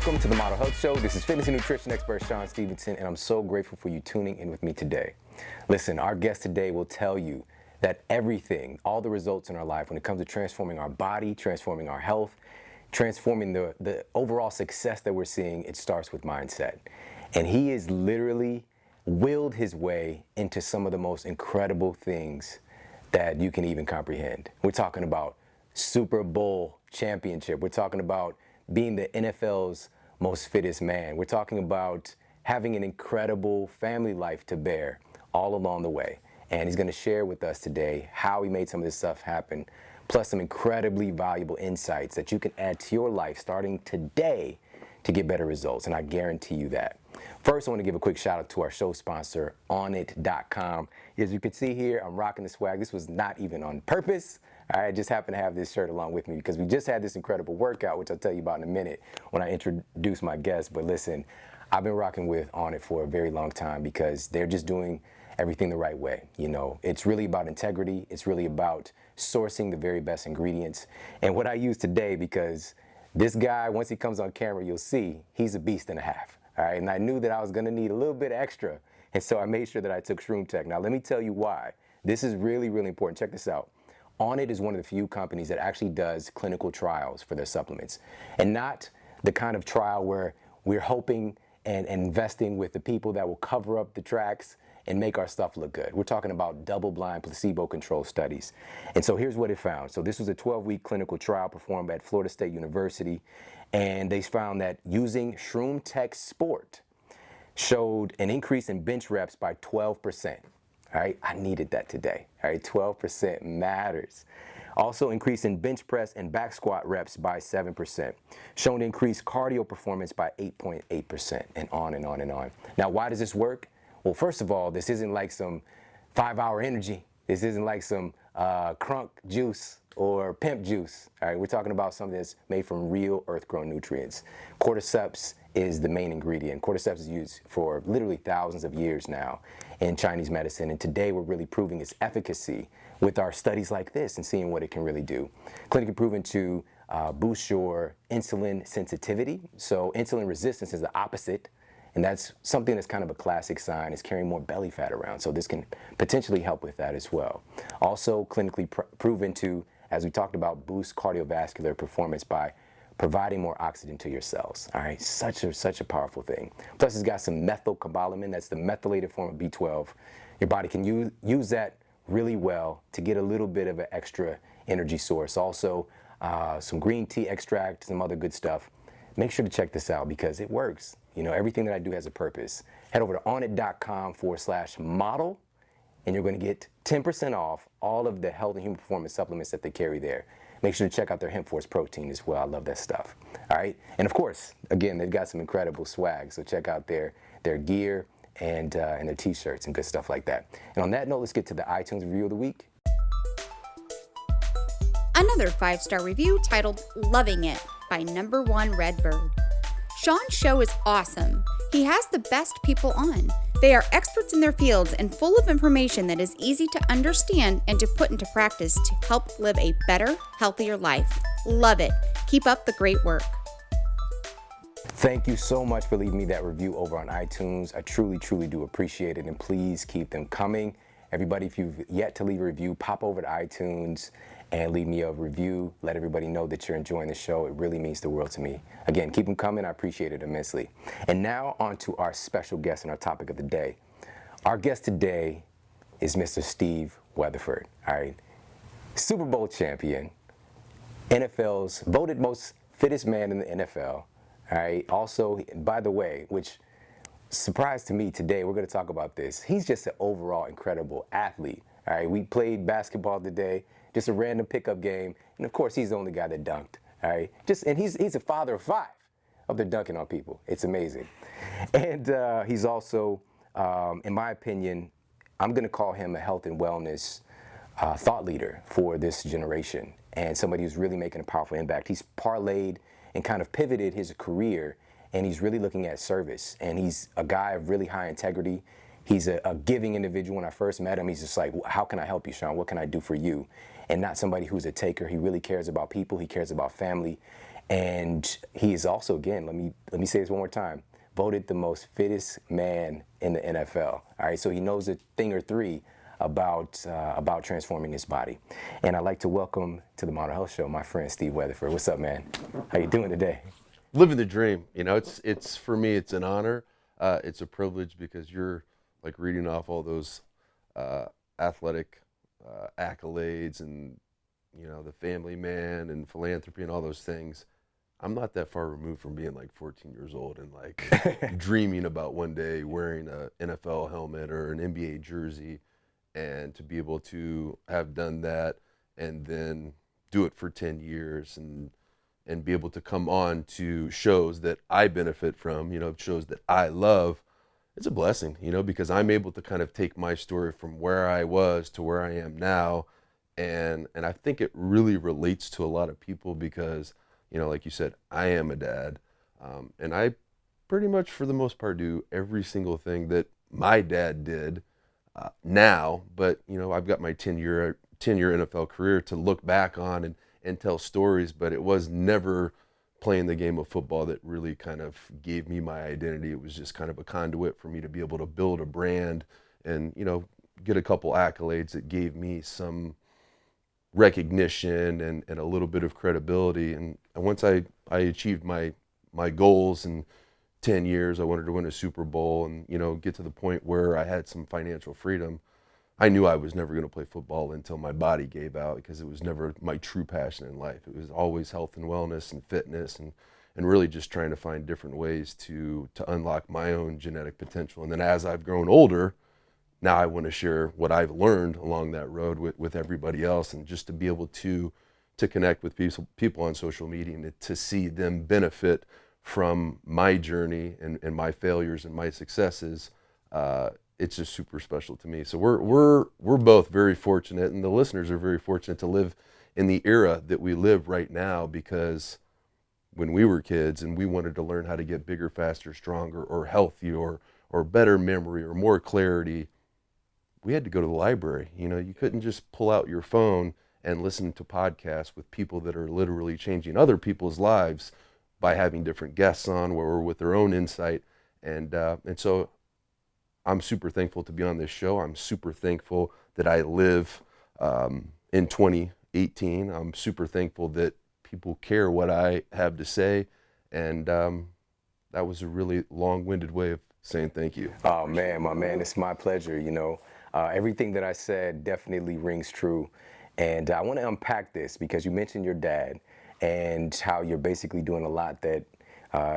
Welcome to the Model Health Show. This is fitness and nutrition expert Sean Stevenson, and I'm so grateful for you tuning in with me today. Listen, our guest today will tell you that everything, all the results in our life when it comes to transforming our body, transforming our health, transforming the overall success that we're seeing, it starts with mindset. And he has literally willed his way into some of the most incredible things that you can even comprehend. We're talking about Super Bowl championship. We're talking about being the NFL's most fittest man. We're talking about having an incredible family life to bear all along the way. And he's going to share with us today how he made some of this stuff happen, plus some incredibly valuable insights that you can add to your life starting today to get better results. And I guarantee you that. First, I want to give a quick shout out to our show sponsor, onit.com. As you can see here, I'm rocking the swag. This was not even on purpose. I just happen to have this shirt along with me because we just had this incredible workout, which I'll tell you about in a minute when I introduce my guest. But listen, I've been rocking with Onnit for a very long time because they're just doing everything the right way. You know, it's really about integrity. It's really about sourcing the very best ingredients. And what I use today, because this guy, once he comes on camera, you'll see he's a beast and a half. All right, and I knew that I was going to need a little bit extra. And so I made sure that I took Shroom Tech. Now, let me tell you why. This is really, really important. Check this out. Onnit is one of the few companies that actually does clinical trials for their supplements, and not the kind of trial where we're hoping and investing with the people that will cover up the tracks and make our stuff look good. We're talking about double-blind placebo-controlled studies. And so here's what it found. So this was a 12-week clinical trial performed at Florida State University, and they found that using Shroom Tech Sport showed an increase in bench reps by 12%. All right, I needed that today. All right, 12% matters. Also increase in bench press and back squat reps by 7%. Shown increased cardio performance by 8.8%, and on and on and on. Now, why does this work? Well, first of all, this isn't like some 5-hour energy. This isn't like some crunk juice or pimp juice. All right, we're talking about something that's made from real earth-grown nutrients. Cordyceps is the main ingredient. Cordyceps is used for literally thousands of years now in Chinese medicine, and today we're really proving its efficacy with our studies like this and seeing what it can really do. Clinically proven to boost your insulin sensitivity. So insulin resistance is the opposite, and that's something that's kind of a classic sign, is carrying more belly fat around. So this can potentially help with that as well. Also clinically proven to, as we talked about, boost cardiovascular performance by providing more oxygen to your cells. All right, such a powerful thing. Plus, it's got some methylcobalamin. That's the methylated form of B12. Your body can use that really well to get a little bit of an extra energy source. Also, some green tea extract, some other good stuff. Make sure to check this out because it works. You know, everything that I do has a purpose. Head over to onnit.com/model, and you're going to get 10% off all of the health and human performance supplements that they carry there. Make sure to check out their hemp force protein as well. I love that stuff. All right. And of course, again, they've got some incredible swag. So check out their gear and their t-shirts and good stuff like that. And on that note, let's get to the iTunes review of the week. Another 5-star review titled Loving It by Number One Redbird. Sean's show is awesome. He has the best people on. They are experts in their fields and full of information that is easy to understand and to put into practice to help live a better, healthier life. Love it. Keep up the great work. Thank you so much for leaving me that review over on iTunes. I truly, truly do appreciate it, and please keep them coming. Everybody, if you've yet to leave a review, pop over to iTunes and leave me a review. Let everybody know that you're enjoying the show. It really means the world to me. Again, keep them coming. I appreciate it immensely. And now on to our special guest and our topic of the day. Our guest today is Mr. Steve Weatherford. All right, Super Bowl champion, NFL's voted most fittest man in the NFL. All right. Also, by the way, which surprise to me today, we're going to talk about this. He's just an overall incredible athlete. All right. We played basketball today, just a random pickup game. And of course, he's the only guy that dunked. All right. And he's a father of 5 of the dunking on people. It's amazing. And he's also, in my opinion, I'm going to call him a health and wellness thought leader for this generation, and somebody who's really making a powerful impact. He's parlayed and kind of pivoted his career, and he's really looking at service. And he's a guy of really high integrity. He's a giving individual. When I first met him, he's just like, how can I help you, Sean? What can I do for you? And not somebody who's a taker. He really cares about people. He cares about family. And he is also, again, let me say this one more time, voted the most fittest man in the NFL. All right, so he knows a thing or three about transforming his body. And I'd like to welcome to the Modern Health Show my friend Steve Weatherford. What's up, man? How you doing today? Living the dream. You know, it's for me, it's an honor. It's a privilege because you're like reading off all those athletic accolades and, you know, the family man and philanthropy and all those things. I'm not that far removed from being like 14 years old and like dreaming about one day wearing a NFL helmet or an NBA jersey, and to be able to have done that and then do it for 10 years and be able to come on to shows that I benefit from, you know, shows that I love. It's a blessing, you know, because I'm able to kind of take my story from where I was to where I am now. And I think it really relates to a lot of people because, you know, like you said, I am a dad. And I pretty much, for the most part, do every single thing that my dad did now. But, you know, I've got my 10-year NFL career to look back on and tell stories, but it was never playing the game of football that really kind of gave me my identity. It was just kind of a conduit for me to be able to build a brand and, you know, get a couple accolades that gave me some recognition and a little bit of credibility. And once I achieved my goals in 10 years, I wanted to win a Super Bowl and, you know, get to the point where I had some financial freedom. I knew I was never going to play football until my body gave out because it was never my true passion in life. It was always health and wellness and fitness and really just trying to find different ways to unlock my own genetic potential. And then as I've grown older, now I want to share what I've learned along that road with everybody else, and just to be able to connect with people on social media and to see them benefit from my journey and my failures and my successes. It's just super special to me. So we're both very fortunate, and the listeners are very fortunate to live in the era that we live right now, because when we were kids and we wanted to learn how to get bigger, faster, stronger, or healthier, or better memory or more clarity, we had to go to the library. You know, you couldn't just pull out your phone and listen to podcasts with people that are literally changing other people's lives by having different guests on or with their own insight. And so I'm super thankful to be on this show. I'm super thankful that I live in 2018. I'm super thankful that people care what I have to say. And that was a really long-winded way of saying thank you. Oh, man, my man, it's my pleasure, you know. Everything that I said definitely rings true. And I want to unpack this because you mentioned your dad and how you're basically doing a lot that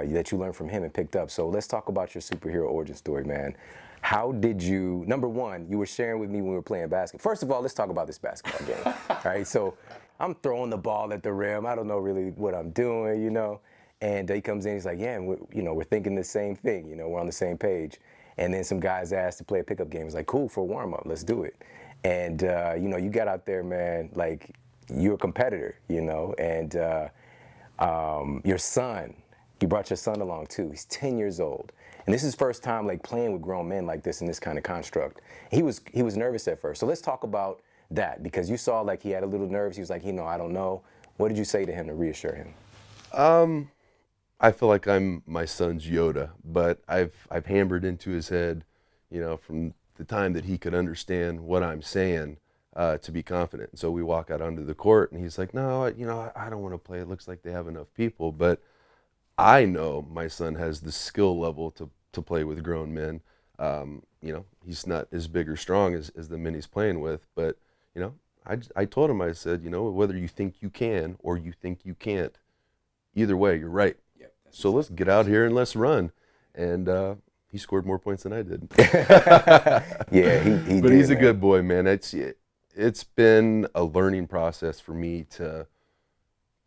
you learned from him and picked up. So let's talk about your superhero origin story, man. How did you, number one, you were sharing with me when we were playing basketball. First of all, let's talk about this basketball game, all right? So I'm throwing the ball at the rim. I don't know really what I'm doing, you know? And he comes in, he's like, yeah, we're thinking the same thing, you know, we're on the same page. And then some guys asked to play a pickup game. It's like, cool, for a warm-up, let's do it. And, you know, you got out there, man, like, you're a competitor, you know? And your son, you brought your son along, too. He's 10 years old. And this is his first time, like, playing with grown men like this in this kind of construct. He was nervous at first. So let's talk about that, because you saw, like, he had a little nerves. He was like, you know, I don't know. What did you say to him to reassure him? I feel like I'm my son's Yoda, but I've hammered into his head, you know, from the time that he could understand what I'm saying, to be confident. So we walk out onto the court, and he's like, no, you know, I don't want to play. It looks like they have enough people. But I know my son has the skill level to play with grown men. You know, he's not as big or strong as the men he's playing with. But, you know, I told him, I said, you know, whether you think you can or you think you can't, either way, you're right. Yep, so let's get out here and let's run. And he scored more points than I did. Yeah, he but did, he's a man. good boy, man. It's been a learning process for me to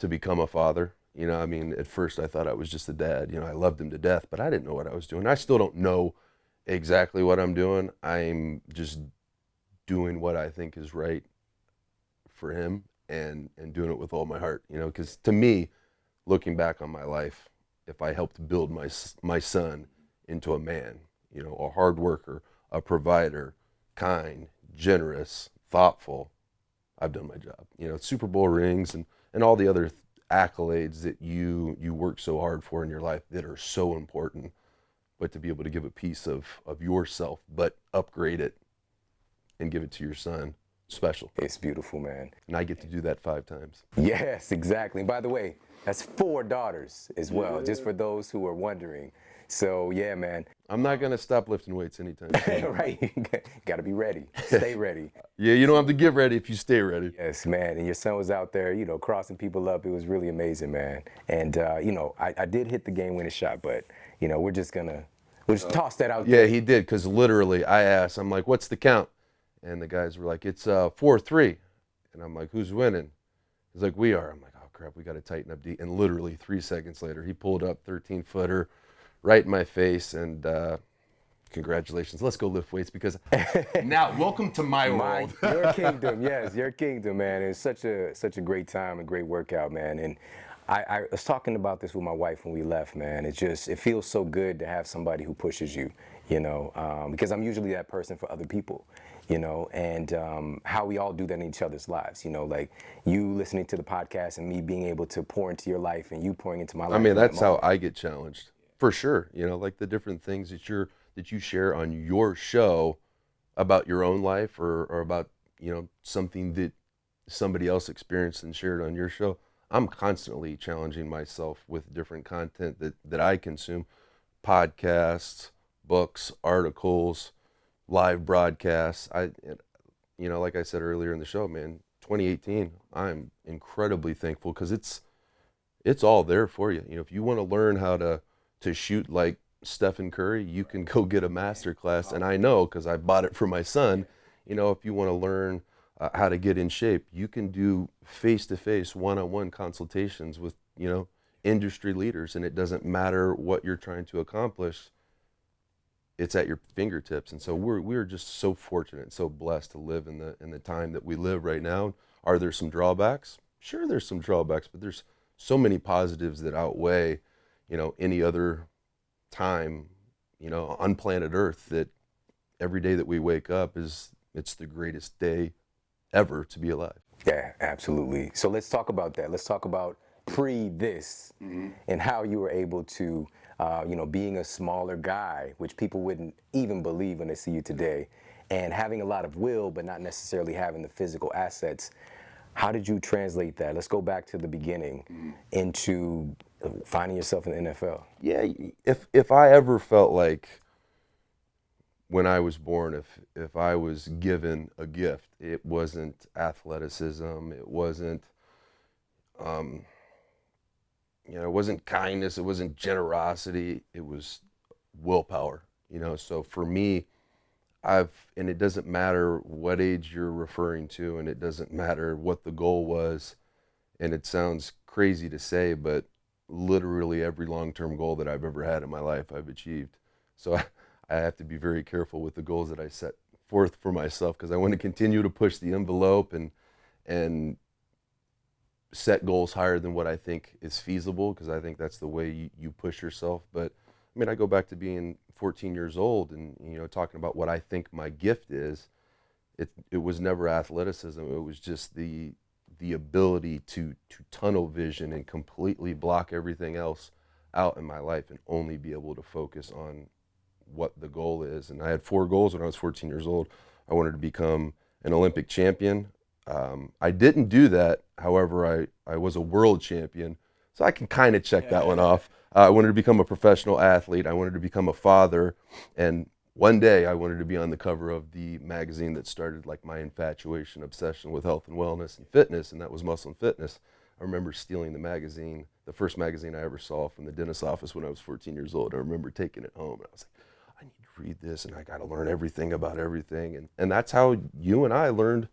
become a father. You know, I mean, at first I thought I was just a dad. You know, I loved him to death, but I didn't know what I was doing. I still don't know exactly what I'm doing. I'm just doing what I think is right for him and doing it with all my heart. You know, because to me, looking back on my life, if I helped build my son into a man, you know, a hard worker, a provider, kind, generous, thoughtful, I've done my job. You know, Super Bowl rings and all the other accolades that you work so hard for in your life that are so important, but to be able to give a piece of yourself, but upgrade it and give it to your son, special. It's beautiful, man. And I get to do that 5 times. Yes, exactly. And by the way, that's 4 daughters as well, just for those who are wondering. So yeah, man. I'm not gonna stop lifting weights anytime soon. Right, gotta be ready. Stay ready. Yeah, you don't have to get ready if you stay ready. Yes, man. And your son was out there, crossing people up. It was really amazing, man. And I did hit the game-winning shot, but we'll just toss that out there. Yeah, he did, because literally I asked, I'm like, what's the count? And the guys were like, it's 4-3. And I'm like, who's winning? He's like, we are. I'm like, oh crap, we got to tighten up D. And literally 3 seconds later, he pulled up 13-footer right in my face, and congratulations. Let's go lift weights, because now, welcome to my world. Your kingdom, yes, your kingdom, man. It's such a great time, a great workout, man. And I was talking about this with my wife when we left, man. It feels so good to have somebody who pushes you, because I'm usually that person for other people, and how we all do that in each other's lives, like you listening to the podcast and me being able to pour into your life and you pouring into my life. I mean, that's how I get challenged, for sure. Like the different things that you share on your show about your own life, or about, something that somebody else experienced and shared on your show. I'm constantly challenging myself with different content that I consume, podcasts, books, articles, live broadcasts. Like I said earlier in the show, man, 2018, I'm incredibly thankful, because it's all there for you. If you want to learn how to shoot like Stephen Curry, you can go get a master class. And I know, because I bought it for my son, if you want to learn how to get in shape, you can do face-to-face, one-on-one consultations with, industry leaders, and it doesn't matter what you're trying to accomplish. It's at your fingertips. And so we're just so fortunate and so blessed to live in the time that we live right now. Are there some drawbacks? Sure, there's some drawbacks, but there's so many positives that outweigh, any other time, on planet Earth, that every day that we wake up it's the greatest day ever to be alive. Yeah, absolutely. So let's talk about that. Let's talk about pre-this, and how you were able to, being a smaller guy, which people wouldn't even believe when they see you today, and having a lot of will, but not necessarily having the physical assets. How did you translate that? Let's go back to the beginning into finding yourself in the NFL. Yeah, if I ever felt like, when I was born, if I was given a gift, it wasn't athleticism, it wasn't, it wasn't kindness, it wasn't generosity, it was willpower. So for me, and it doesn't matter what age you're referring to, and it doesn't matter what the goal was, and it sounds crazy to say, but literally every long-term goal that I've ever had in my life, I've achieved. So I have to be very careful with the goals that I set forth for myself, because I want to continue to push the envelope and set goals higher than what I think is feasible, because I think that's the way you push yourself. But I mean, I go back to being 14 years old and, talking about what I think my gift is. It was never athleticism. It was just the ability to tunnel vision and completely block everything else out in my life and only be able to focus on what the goal is. And I had 4 goals when I was 14 years old. I wanted to become an Olympic champion. I didn't do that. However, I was a world champion, so I can kind of check that one off. I wanted to become a professional athlete. I wanted to become a father. And one day I wanted to be on the cover of the magazine that started like my infatuation, obsession with health and wellness and fitness, and that was Muscle and Fitness. I remember stealing the magazine, the first magazine I ever saw, from the dentist's office when I was 14 years old. I remember taking it home, and I was like, I need to read this, and I got to learn everything about everything. And that's how you and I learned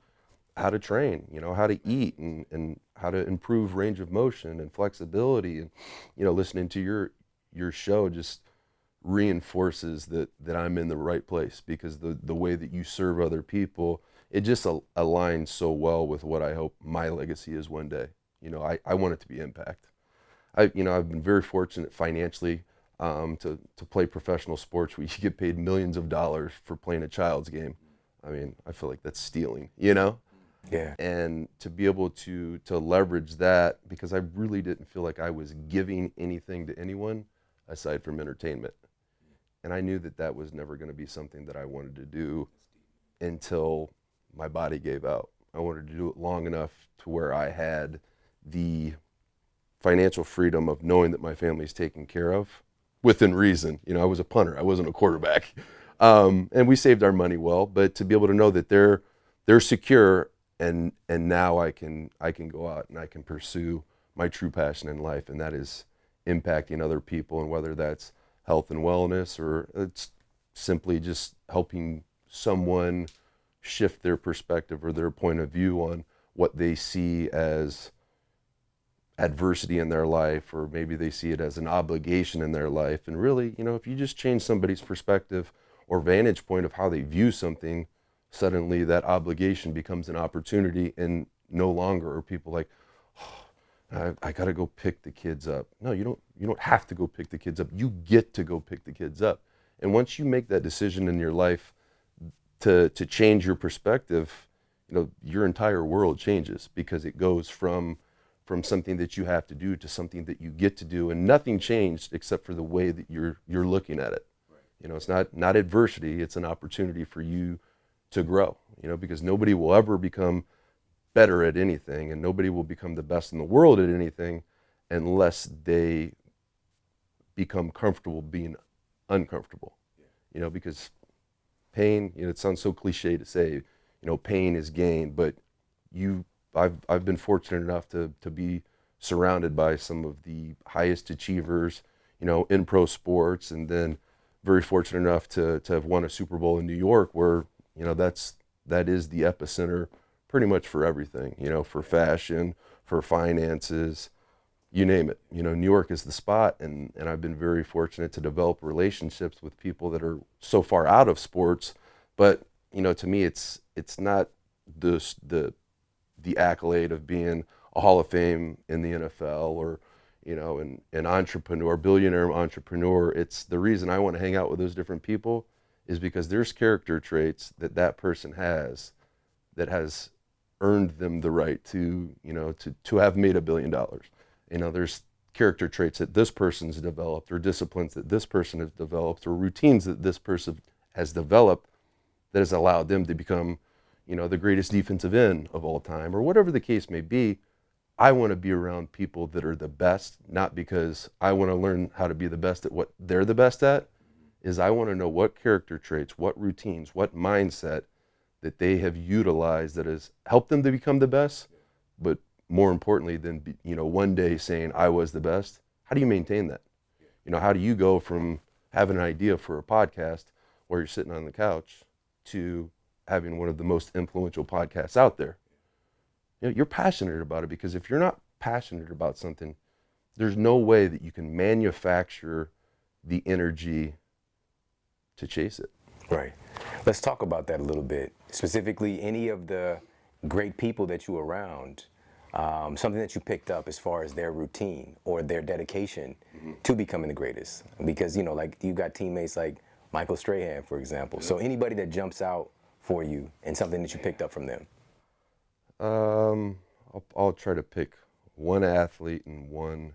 how to train, how to eat, and how to improve range of motion and flexibility. And, listening to your show just reinforces that I'm in the right place, because the way that you serve other people, it just aligns so well with what I hope my legacy is one day. I want it to be impact. I've been very fortunate financially to play professional sports where you get paid millions of dollars for playing a child's game. I mean, I feel like that's stealing, Yeah. And to be able to leverage that, because I really didn't feel like I was giving anything to anyone aside from entertainment. And I knew that that was never going to be something that I wanted to do until my body gave out. I wanted to do it long enough to where I had the financial freedom of knowing that my family's taken care of within reason. You know, I was a punter, I wasn't a quarterback. And we saved our money well, but to be able to know that they're secure, and now I can go out and I can pursue my true passion in life, and that is impacting other people, and whether that's health and wellness, or it's simply just helping someone shift their perspective or their point of view on what they see as adversity in their life, or maybe they see it as an obligation in their life. And really, you know, if you just change somebody's perspective or vantage point of how they view something, suddenly that obligation becomes an opportunity, and no longer are people like, oh, I got to go pick the kids up. No, you don't have to go pick the kids up. You get to go pick the kids up. And once you make that decision in your life to change your perspective, you know, your entire world changes, because it goes from something that you have to do to something that you get to do, and nothing changed except for the way that you're looking at it. Right. You know, it's not adversity, it's an opportunity for you to grow, you know, because nobody will ever become better at anything, and nobody will become the best in the world at anything unless they become comfortable being uncomfortable. Yeah. You know, because pain, you know, it sounds so cliche to say, you know, pain is gain, but I've been fortunate enough to be surrounded by some of the highest achievers, you know, in pro sports, and then very fortunate enough to have won a Super Bowl in New York, where, you know, that is the epicenter pretty much for everything, you know, for fashion, for finances, you name it. You know, New York is the spot, and I've been very fortunate to develop relationships with people that are so far out of sports, but, you know, to me, it's not the accolade of being a Hall of Fame in the NFL, or, you know, an entrepreneur, billionaire entrepreneur. It's the reason I want to hang out with those different people is because there's character traits that person has that has earned them the right to, you know, to have made $1 billion. You know, there's character traits that this person's developed, or disciplines that this person has developed, or routines that this person has developed that has allowed them to become, you know, the greatest defensive end of all time, or whatever the case may be. I want to be around people that are the best, not because I want to learn how to be the best at what they're the best at, is I want to know what character traits, what routines, what mindset that they have utilized that has helped them to become the best. But more importantly than, you know, one day saying I was the best, how do you maintain that? You know, how do you go from having an idea for a podcast where you're sitting on the couch to having one of the most influential podcasts out there? You know, you're passionate about it, because if you're not passionate about something, there's no way that you can manufacture the energy to chase it. Right. Let's talk about that a little bit. Specifically, any of the great people that you were around, something that you picked up as far as their routine or their dedication to becoming the greatest. Because, you know, like you got teammates like Michael Strahan, for example. So anybody that jumps out for you and something that you picked up from them? I'll try to pick one athlete and one,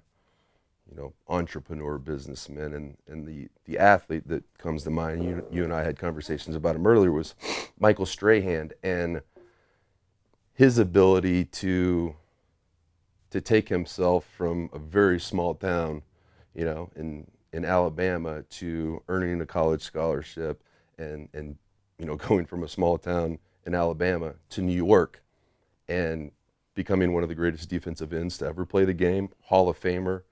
you know, entrepreneur, businessman, and the athlete that comes to mind, you and I had conversations about him earlier, was Michael Strahan, and his ability to take himself from a very small town, you know, in Alabama, to earning a college scholarship, and you know, going from a small town in Alabama to New York and becoming one of the greatest defensive ends to ever play the game, Hall of Famer,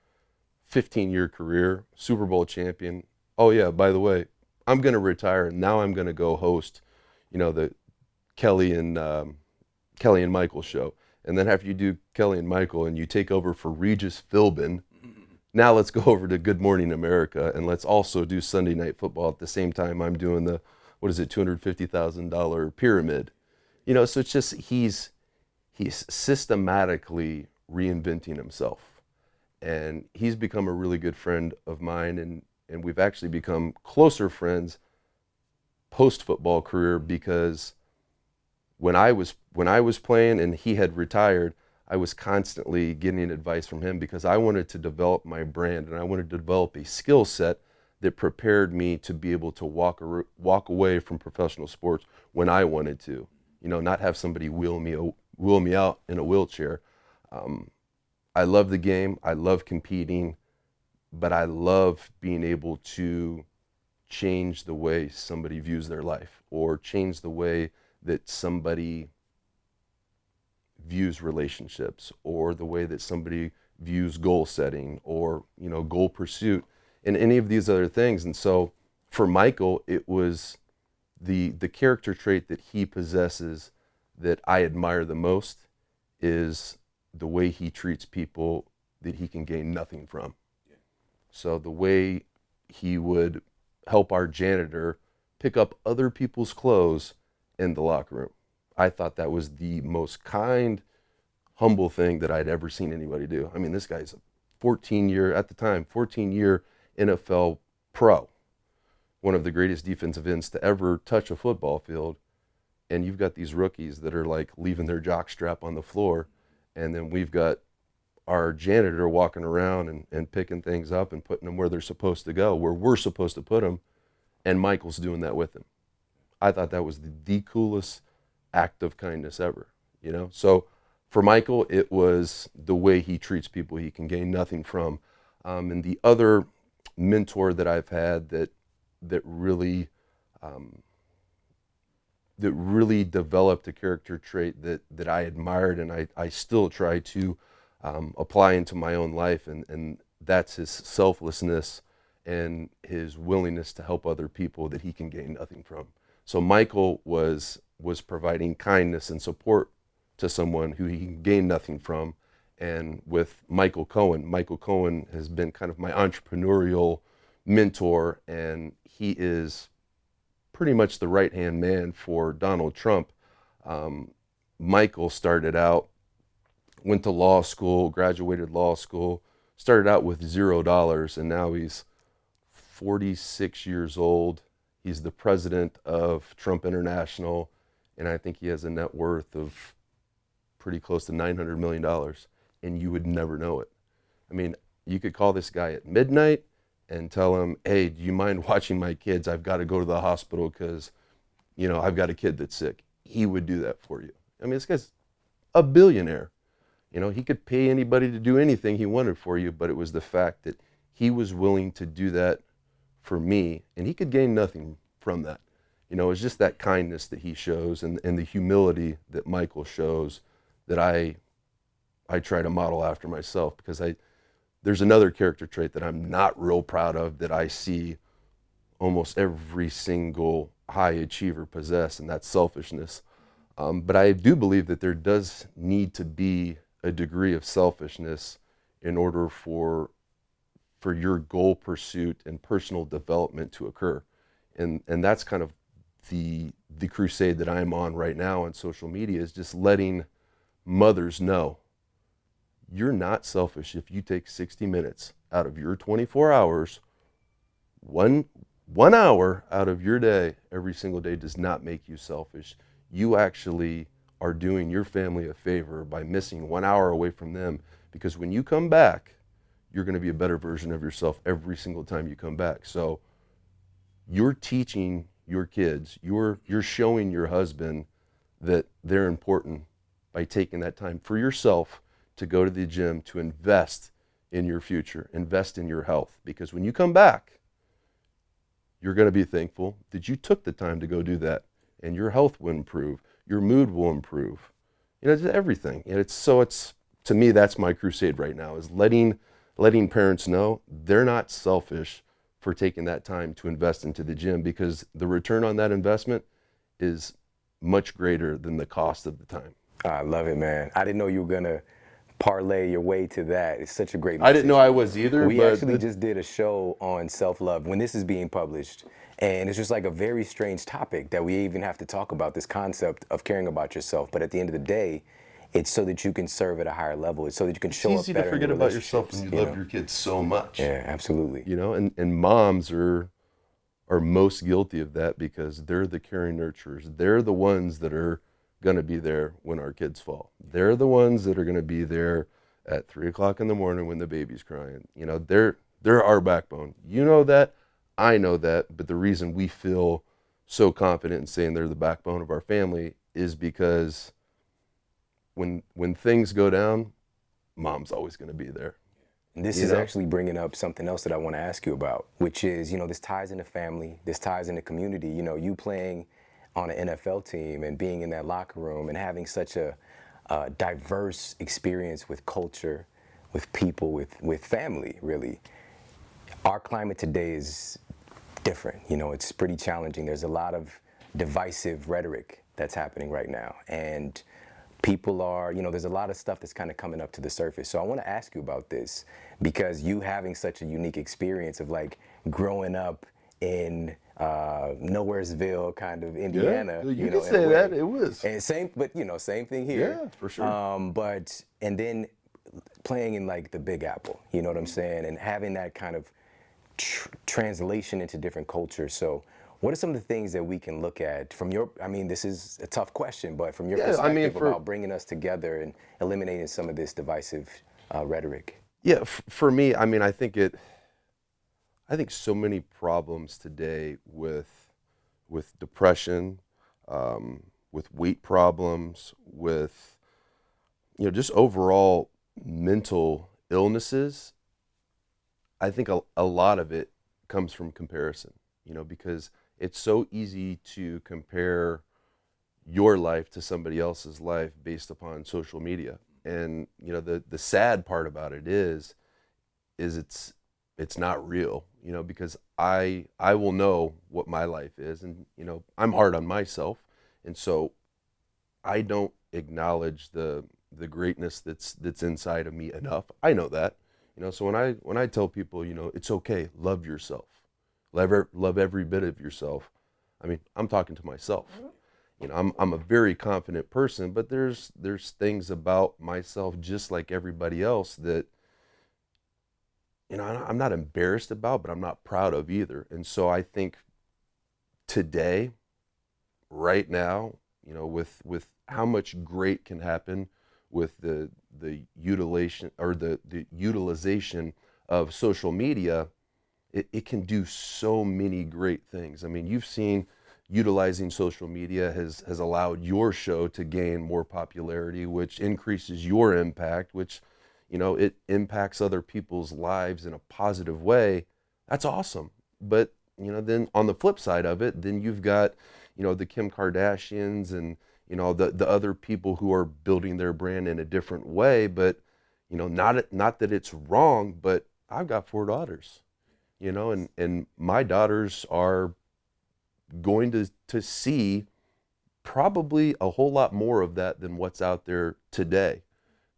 15-year career, Super Bowl champion. Oh yeah, by the way, I'm going to retire, and now I'm going to go host, you know, the Kelly and Michael show. And then after you do Kelly and Michael and you take over for Regis Philbin, now let's go over to Good Morning America, and let's also do Sunday Night Football at the same time I'm doing the, what is it, $250,000 pyramid. You know, so it's just he's systematically reinventing himself. And he's become a really good friend of mine, and we've actually become closer friends post-football career, because when I was playing and he had retired, I was constantly getting advice from him because I wanted to develop my brand and I wanted to develop a skill set that prepared me to be able to walk away from professional sports when I wanted to, not have somebody wheel me out in a wheelchair. I love the game. I love competing, but I love being able to change the way somebody views their life or change the way that somebody views relationships or the way that somebody views goal setting or, goal pursuit and any of these other things. And so for Michael, it was the character trait that he possesses that I admire the most is the way he treats people that he can gain nothing from. So the way he would help our janitor pick up other people's clothes in the locker room. I thought that was the most kind, humble thing that I'd ever seen anybody do. I mean, this guy's a 14-year NFL pro, one of the greatest defensive ends to ever touch a football field. And you've got these rookies that are like leaving their jock strap on the floor. And then we've got our janitor walking around and picking things up and putting them where they're supposed to go, where we're supposed to put them. And Michael's doing that with him. I thought that was the coolest act of kindness ever, So for Michael, it was the way he treats people he can gain nothing from. And the other mentor that I've had that really developed a character trait that I admired and I still try to apply into my own life, and that's his selflessness and his willingness to help other people that he can gain nothing from. So Michael was providing kindness and support to someone who he can gain nothing from. And with Michael Cohen has been kind of my entrepreneurial mentor, and he is pretty much the right-hand man for Donald Trump. Michael started out, went to law school, graduated law school, started out with $0, and now he's 46 years old. He's the president of Trump International, and I think he has a net worth of pretty close to $900 million, and you would never know it. I mean, you could call this guy at midnight and tell him, hey, do you mind watching my kids? I've got to go to the hospital because, I've got a kid that's sick. He would do that for you. I mean, this guy's a billionaire. He could pay anybody to do anything he wanted for you, but it was the fact that he was willing to do that for me, and he could gain nothing from that. It's just that kindness that he shows and the humility that Michael shows that I try to model after myself, because there's another character trait that I'm not real proud of that I see almost every single high achiever possess, and that's selfishness. But I do believe that there does need to be a degree of selfishness in order for your goal pursuit and personal development to occur. And that's kind of the crusade that I'm on right now on social media, is just letting mothers know you're not selfish if you take 60 minutes out of your 24 hours. One hour out of your day every single day does not make you selfish. You actually are doing your family a favor by missing 1 hour away from them, because when you come back, you're going to be a better version of yourself every single time you come back. So you're teaching your kids, you're showing your husband that they're important by taking that time for yourself to go to the gym, to invest in your future, invest in your health. Because when you come back, you're going to be thankful that you took the time to go do that, and your health will improve, your mood will improve, just everything. It's to me, that's my crusade right now, is letting parents know they're not selfish for taking that time to invest into the gym, because the return on that investment is much greater than the cost of the time. I love it, man. I didn't know you were going to parlay your way to that. It's such a great message. I didn't know I was either. We actually just did a show on self-love when this is being published, and it's just like a very strange topic that we even have to talk about, this concept of caring about yourself. But at the end of the day, it's so that you can serve at a higher level. It's so that you can show up better. It's easy to forget about yourself when you love your kids so much. Yeah, absolutely. And moms are most guilty of that, because they're the caring nurturers. They're the ones that are going to be there when our kids fall. They're the ones that are going to be there at 3 o'clock in the morning when the baby's crying. You know, they're our backbone. You know that, I know that, but the reason we feel so confident in saying they're the backbone of our family is because when things go down, mom's always going to be there. And this is actually bringing up something else that I want to ask you about, which is, this ties into family, this ties into community. You playing on an NFL team and being in that locker room and having such a diverse experience with culture, with people, with family, really. Our climate today is different. It's pretty challenging. There's a lot of divisive rhetoric that's happening right now. And people are, there's a lot of stuff that's kind of coming up to the surface. So I want to ask you about this because you having such a unique experience of like growing up in Nowheresville, kind of Indiana. Yeah, you can say that. It was. And same thing here. Yeah, for sure. But then playing in like the Big Apple, you know what I'm saying, and having that kind of translation into different cultures. So what are some of the things that we can look at from your, this is a tough question, but from your perspective about bringing us together and eliminating some of this divisive rhetoric? Yeah, for me, I think so many problems today with depression, with weight problems, with, just overall mental illnesses. I think a lot of it comes from comparison, because it's so easy to compare your life to somebody else's life based upon social media. And, the sad part about it is it's not real, because I will know what my life is, and, I'm hard on myself. And so I don't acknowledge the greatness that's inside of me enough. I know that. So when I tell people, it's okay, love yourself, love every bit of yourself. I'm talking to myself. I'm a very confident person, but there's things about myself, just like everybody else, that I'm not embarrassed about, but I'm not proud of either. And so I think today, right now, with how much great can happen with the utilization or the utilization of social media, it can do so many great things. You've seen utilizing social media has allowed your show to gain more popularity, which increases your impact, which, it impacts other people's lives in a positive way. That's awesome. But, then on the flip side of it, then you've got, the Kim Kardashians and, the other people who are building their brand in a different way. But, not that it's wrong, but I've got 4 daughters, and my daughters are going to see probably a whole lot more of that than what's out there today,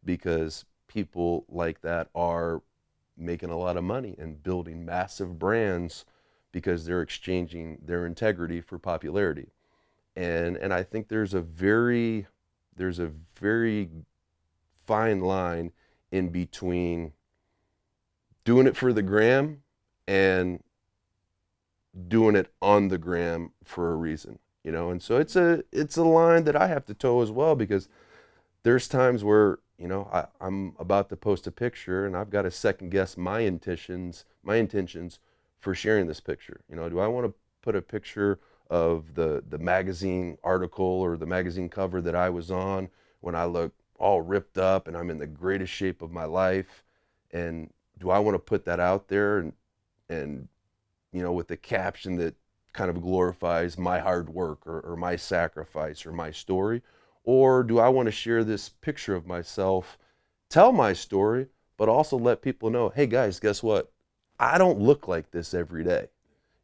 because people like that are making a lot of money and building massive brands because they're exchanging their integrity for popularity. And I think there's a very fine line in between doing it for the gram and doing it on the gram for a reason, and so it's a line that I have to toe as well, because there's times where, I'm about to post a picture and I've got to second guess my intentions for sharing this picture. Do I want to put a picture of the magazine article or the magazine cover that I was on when I look all ripped up and I'm in the greatest shape of my life? And do I want to put that out there and with the caption that kind of glorifies my hard work or my sacrifice or my story? Or do I want to share this picture of myself, tell my story, but also let people know, hey guys, guess what? I don't look like this every day.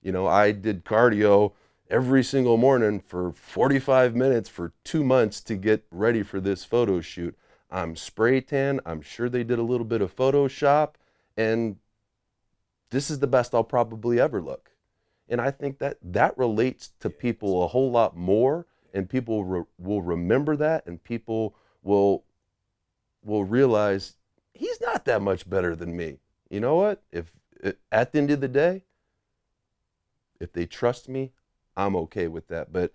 I did cardio every single morning for 45 minutes for 2 months to get ready for this photo shoot. I'm spray tan. I'm sure they did a little bit of Photoshop, and this is the best I'll probably ever look. And I think that relates to people a whole lot more, and people will remember that, and people will realize he's not that much better than me. You know what? If at the end of the day, if they trust me, I'm okay with that. But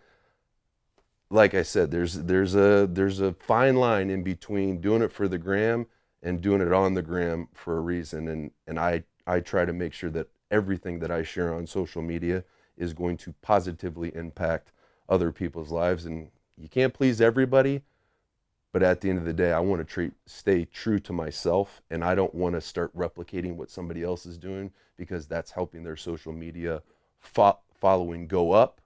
like I said, there's a fine line in between doing it for the gram and doing it on the gram for a reason. And I try to make sure that everything that I share on social media is going to positively impact other people's lives. And you can't please everybody, but at the end of the day, I want to stay true to myself, and I don't want to start replicating what somebody else is doing, because that's helping their social media following go up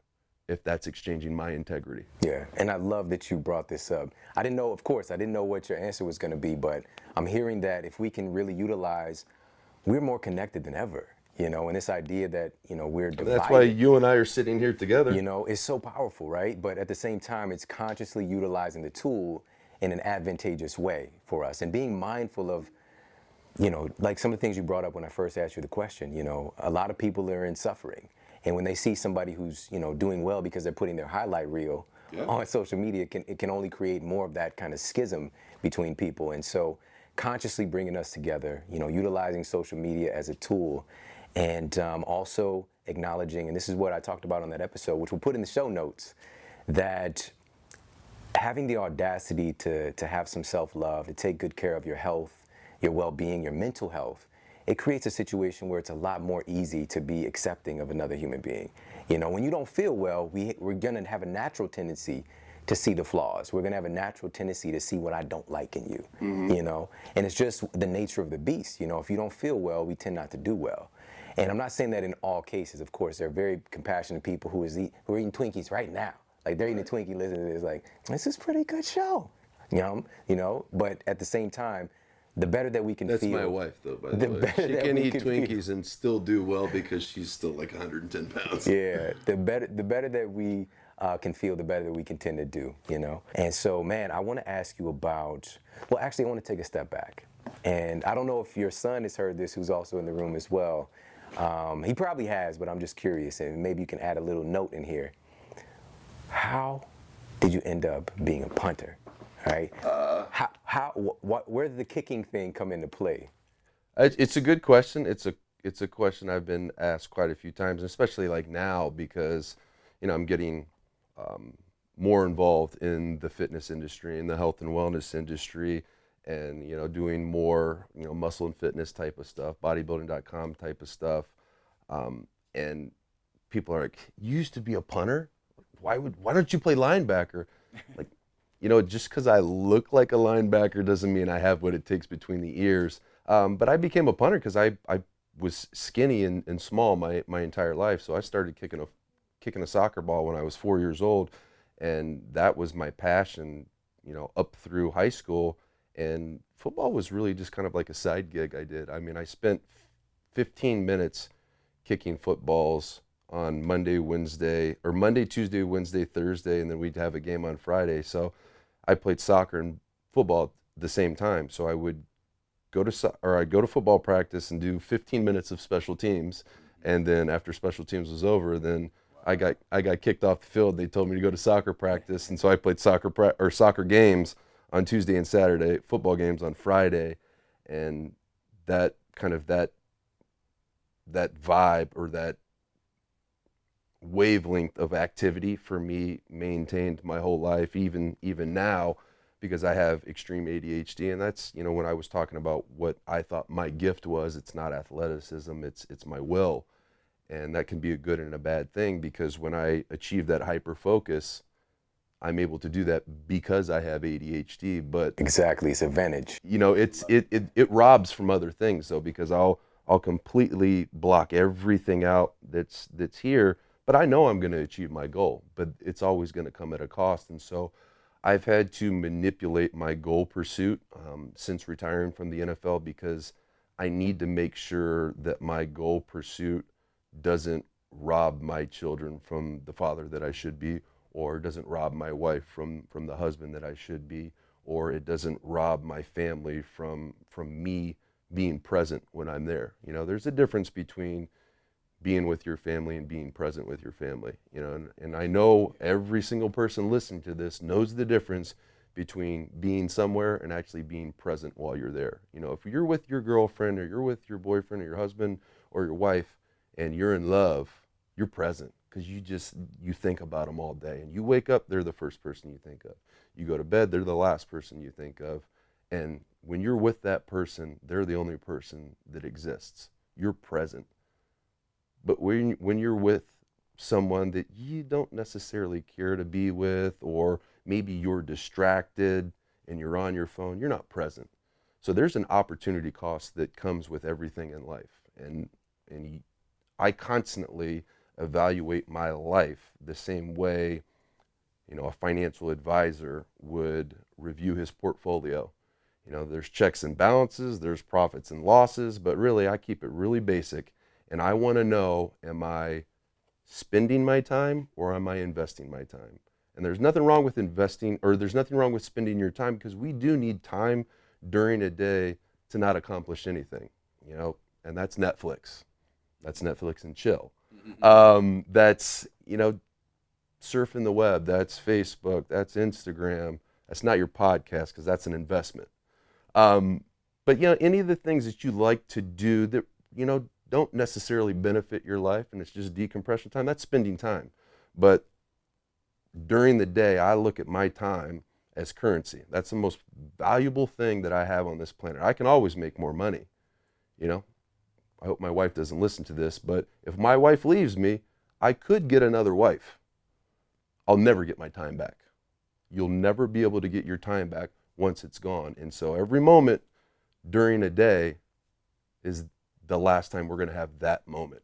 if that's exchanging my integrity. Yeah, and I love that you brought this up. I didn't know, of course, I didn't know what your answer was going to be, but I'm hearing that if we can really utilize, we're more connected than ever, you know, and this idea that, you know, we're divided. That's why you and I are sitting here together. You know, it's so powerful, right? But at the same time, it's consciously utilizing the tool in an advantageous way for us, and being mindful of, you know, like some of the things you brought up when I first asked you the question. You know, a lot of people are in suffering, and when they see somebody who's, you know, doing well because they're putting their highlight reel on social media, it can only create more of that kind of schism between people. And so consciously bringing us together, you know, utilizing social media as a tool, and also acknowledging, and this is what I talked about on that episode, which we'll put in the show notes, that having the audacity to have some self-love, to take good care of your health, your well-being, your mental health, it creates a situation where it's a lot more easy to be accepting of another human being. You know, when you don't feel well, we're gonna have a natural tendency to see the flaws. We're gonna have a natural tendency to see what I don't like in you, you know? And it's just the nature of the beast. You know, if you don't feel well, we tend not to do well. And I'm not saying that in all cases. Of course, there are very compassionate people who are eating Twinkies right now. Like, they're eating a Twinkie, listening to this, like, this is a pretty good show. You know, but at the same time, the better that we can feel. That's my wife, though, by the way. She can eat Twinkies and still do well because she's still like 110 pounds. Yeah, the better that we can feel, the better that we can tend to do, you know? And so, man, I want to ask you about, well, actually, I want to take a step back. And I don't know if your son has heard this, who's also in the room as well. He probably has, but I'm just curious, and maybe you can add a little note in here. How did you end up being a punter, right? Where did the kicking thing come into play? It's a good question. It's a question I've been asked quite a few times, especially like now, because, you know, I'm getting more involved in the fitness industry, in the health and wellness industry, and, you know, doing more, you know, muscle and fitness type of stuff, bodybuilding.com type of stuff. And people are like, you used to be a punter? Why don't you play linebacker? Like, you know, just because I look like a linebacker doesn't mean I have what it takes between the ears. But I became a punter because I was skinny and small my entire life. So I started kicking a soccer ball when I was 4 years old, and that was my passion, you know, up through high school. And football was really just kind of like a side gig I did. I mean, I spent 15 minutes kicking footballs on Monday, Tuesday, Wednesday, Thursday, and then we'd have a game on Friday. So I played soccer and football at the same time. So I would I'd go to football practice and do 15 minutes of special teams, and then after special teams was over, then I got kicked off the field. They told me to go to soccer practice, and so I played soccer games on Tuesday and Saturday, football games on Friday, and that kind of that vibe, or that wavelength of activity for me maintained my whole life, even now, because I have extreme ADHD. And that's, you know, when I was talking about what I thought my gift was, it's not athleticism, it's my will. And that can be a good and a bad thing, because when I achieve that hyper focus, I'm able to do that because I have ADHD. But exactly, it's advantage. You know, it robs from other things, though, because I'll completely block everything out that's here. But I know I'm going to achieve my goal, but it's always going to come at a cost. And so I've had to manipulate my goal pursuit since retiring from the NFL, because I need to make sure that my goal pursuit doesn't rob my children from the father that I should be, or doesn't rob my wife from the husband that I should be, or it doesn't rob my family from me being present when I'm there. You know, there's a difference between being with your family and being present with your family, you know, and I know every single person listening to this knows the difference between being somewhere and actually being present while you're there. You know, if you're with your girlfriend, or you're with your boyfriend or your husband or your wife and you're in love, you're present, because you think about them all day. And you wake up, they're the first person you think of. You go to bed, they're the last person you think of. And when you're with that person, they're the only person that exists. You're present. But when you're with someone that you don't necessarily care to be with, or maybe you're distracted and you're on your phone, you're not present. So there's an opportunity cost that comes with everything in life. And I constantly evaluate my life the same way, a financial advisor would review his portfolio. There's checks and balances, there's profits and losses, but really I keep it really basic. And I want to know, am I spending my time or am I investing my time? And there's nothing wrong with investing, or there's nothing wrong with spending your time, because we do need time during a day to not accomplish anything, and that's Netflix. That's Netflix and chill. That's, surfing the web. That's Facebook. That's Instagram. That's not your podcast, because that's an investment. But, any of the things that you like to do that, don't necessarily benefit your life, and it's just decompression time, that's spending time. But during the day, I look at my time as currency. That's the most valuable thing that I have on this planet. I can always make more money. I hope my wife doesn't listen to this, but if my wife leaves me, I could get another wife. I'll never get my time back. You'll never be able to get your time back once it's gone. And so every moment during a day is the last time we're going to have that moment.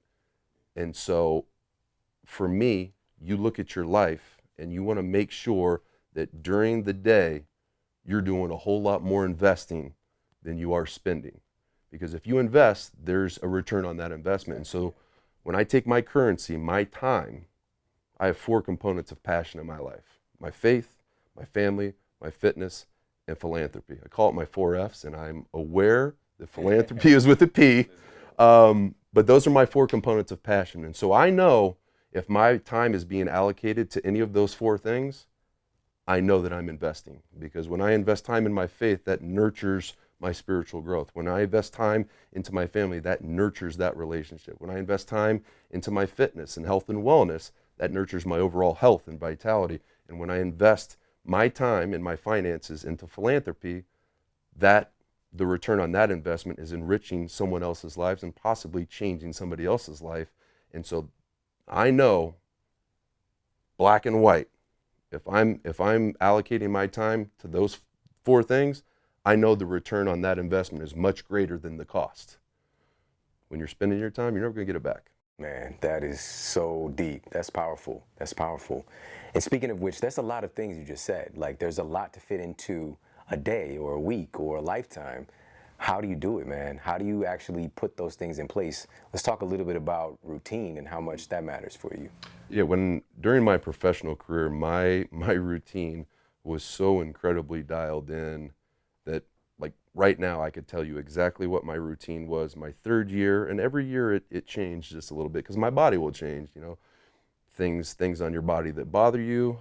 And so for me, you look at your life and you want to make sure that during the day, you're doing a whole lot more investing than you are spending. Because if you invest, there's a return on that investment. And so when I take my currency, my time, I have 4 components of passion in my life: my faith, my family, my fitness, and philanthropy. I call it my 4 F's, and I'm aware that philanthropy is with a P. But those are my 4 components of passion. And so I know if my time is being allocated to any of those 4 things, I know that I'm investing. Because when I invest time in my faith, that nurtures my spiritual growth. When I invest time into my family, that nurtures that relationship. When I invest time into my fitness and health and wellness, that nurtures my overall health and vitality. And when I invest my time and my finances into philanthropy, that the return on that investment is enriching someone else's lives and possibly changing somebody else's life. And so I know, black and white, if I'm allocating my time to those 4 things, I know the return on that investment is much greater than the cost. When you're spending your time, you're never going to get it back. Man, that is so deep. That's powerful. That's powerful. And speaking of which, there's a lot of things you just said. Like, there's a lot to fit into a day or a week or a lifetime. How do you do it, man? How do you actually put those things in place? Let's talk a little bit about routine and how much that matters for you. Yeah, during my professional career, my routine was so incredibly dialed in that, like, right now I could tell you exactly what my routine was my 3rd year, and every year it changed just a little bit, because my body will change. Things on your body that bother you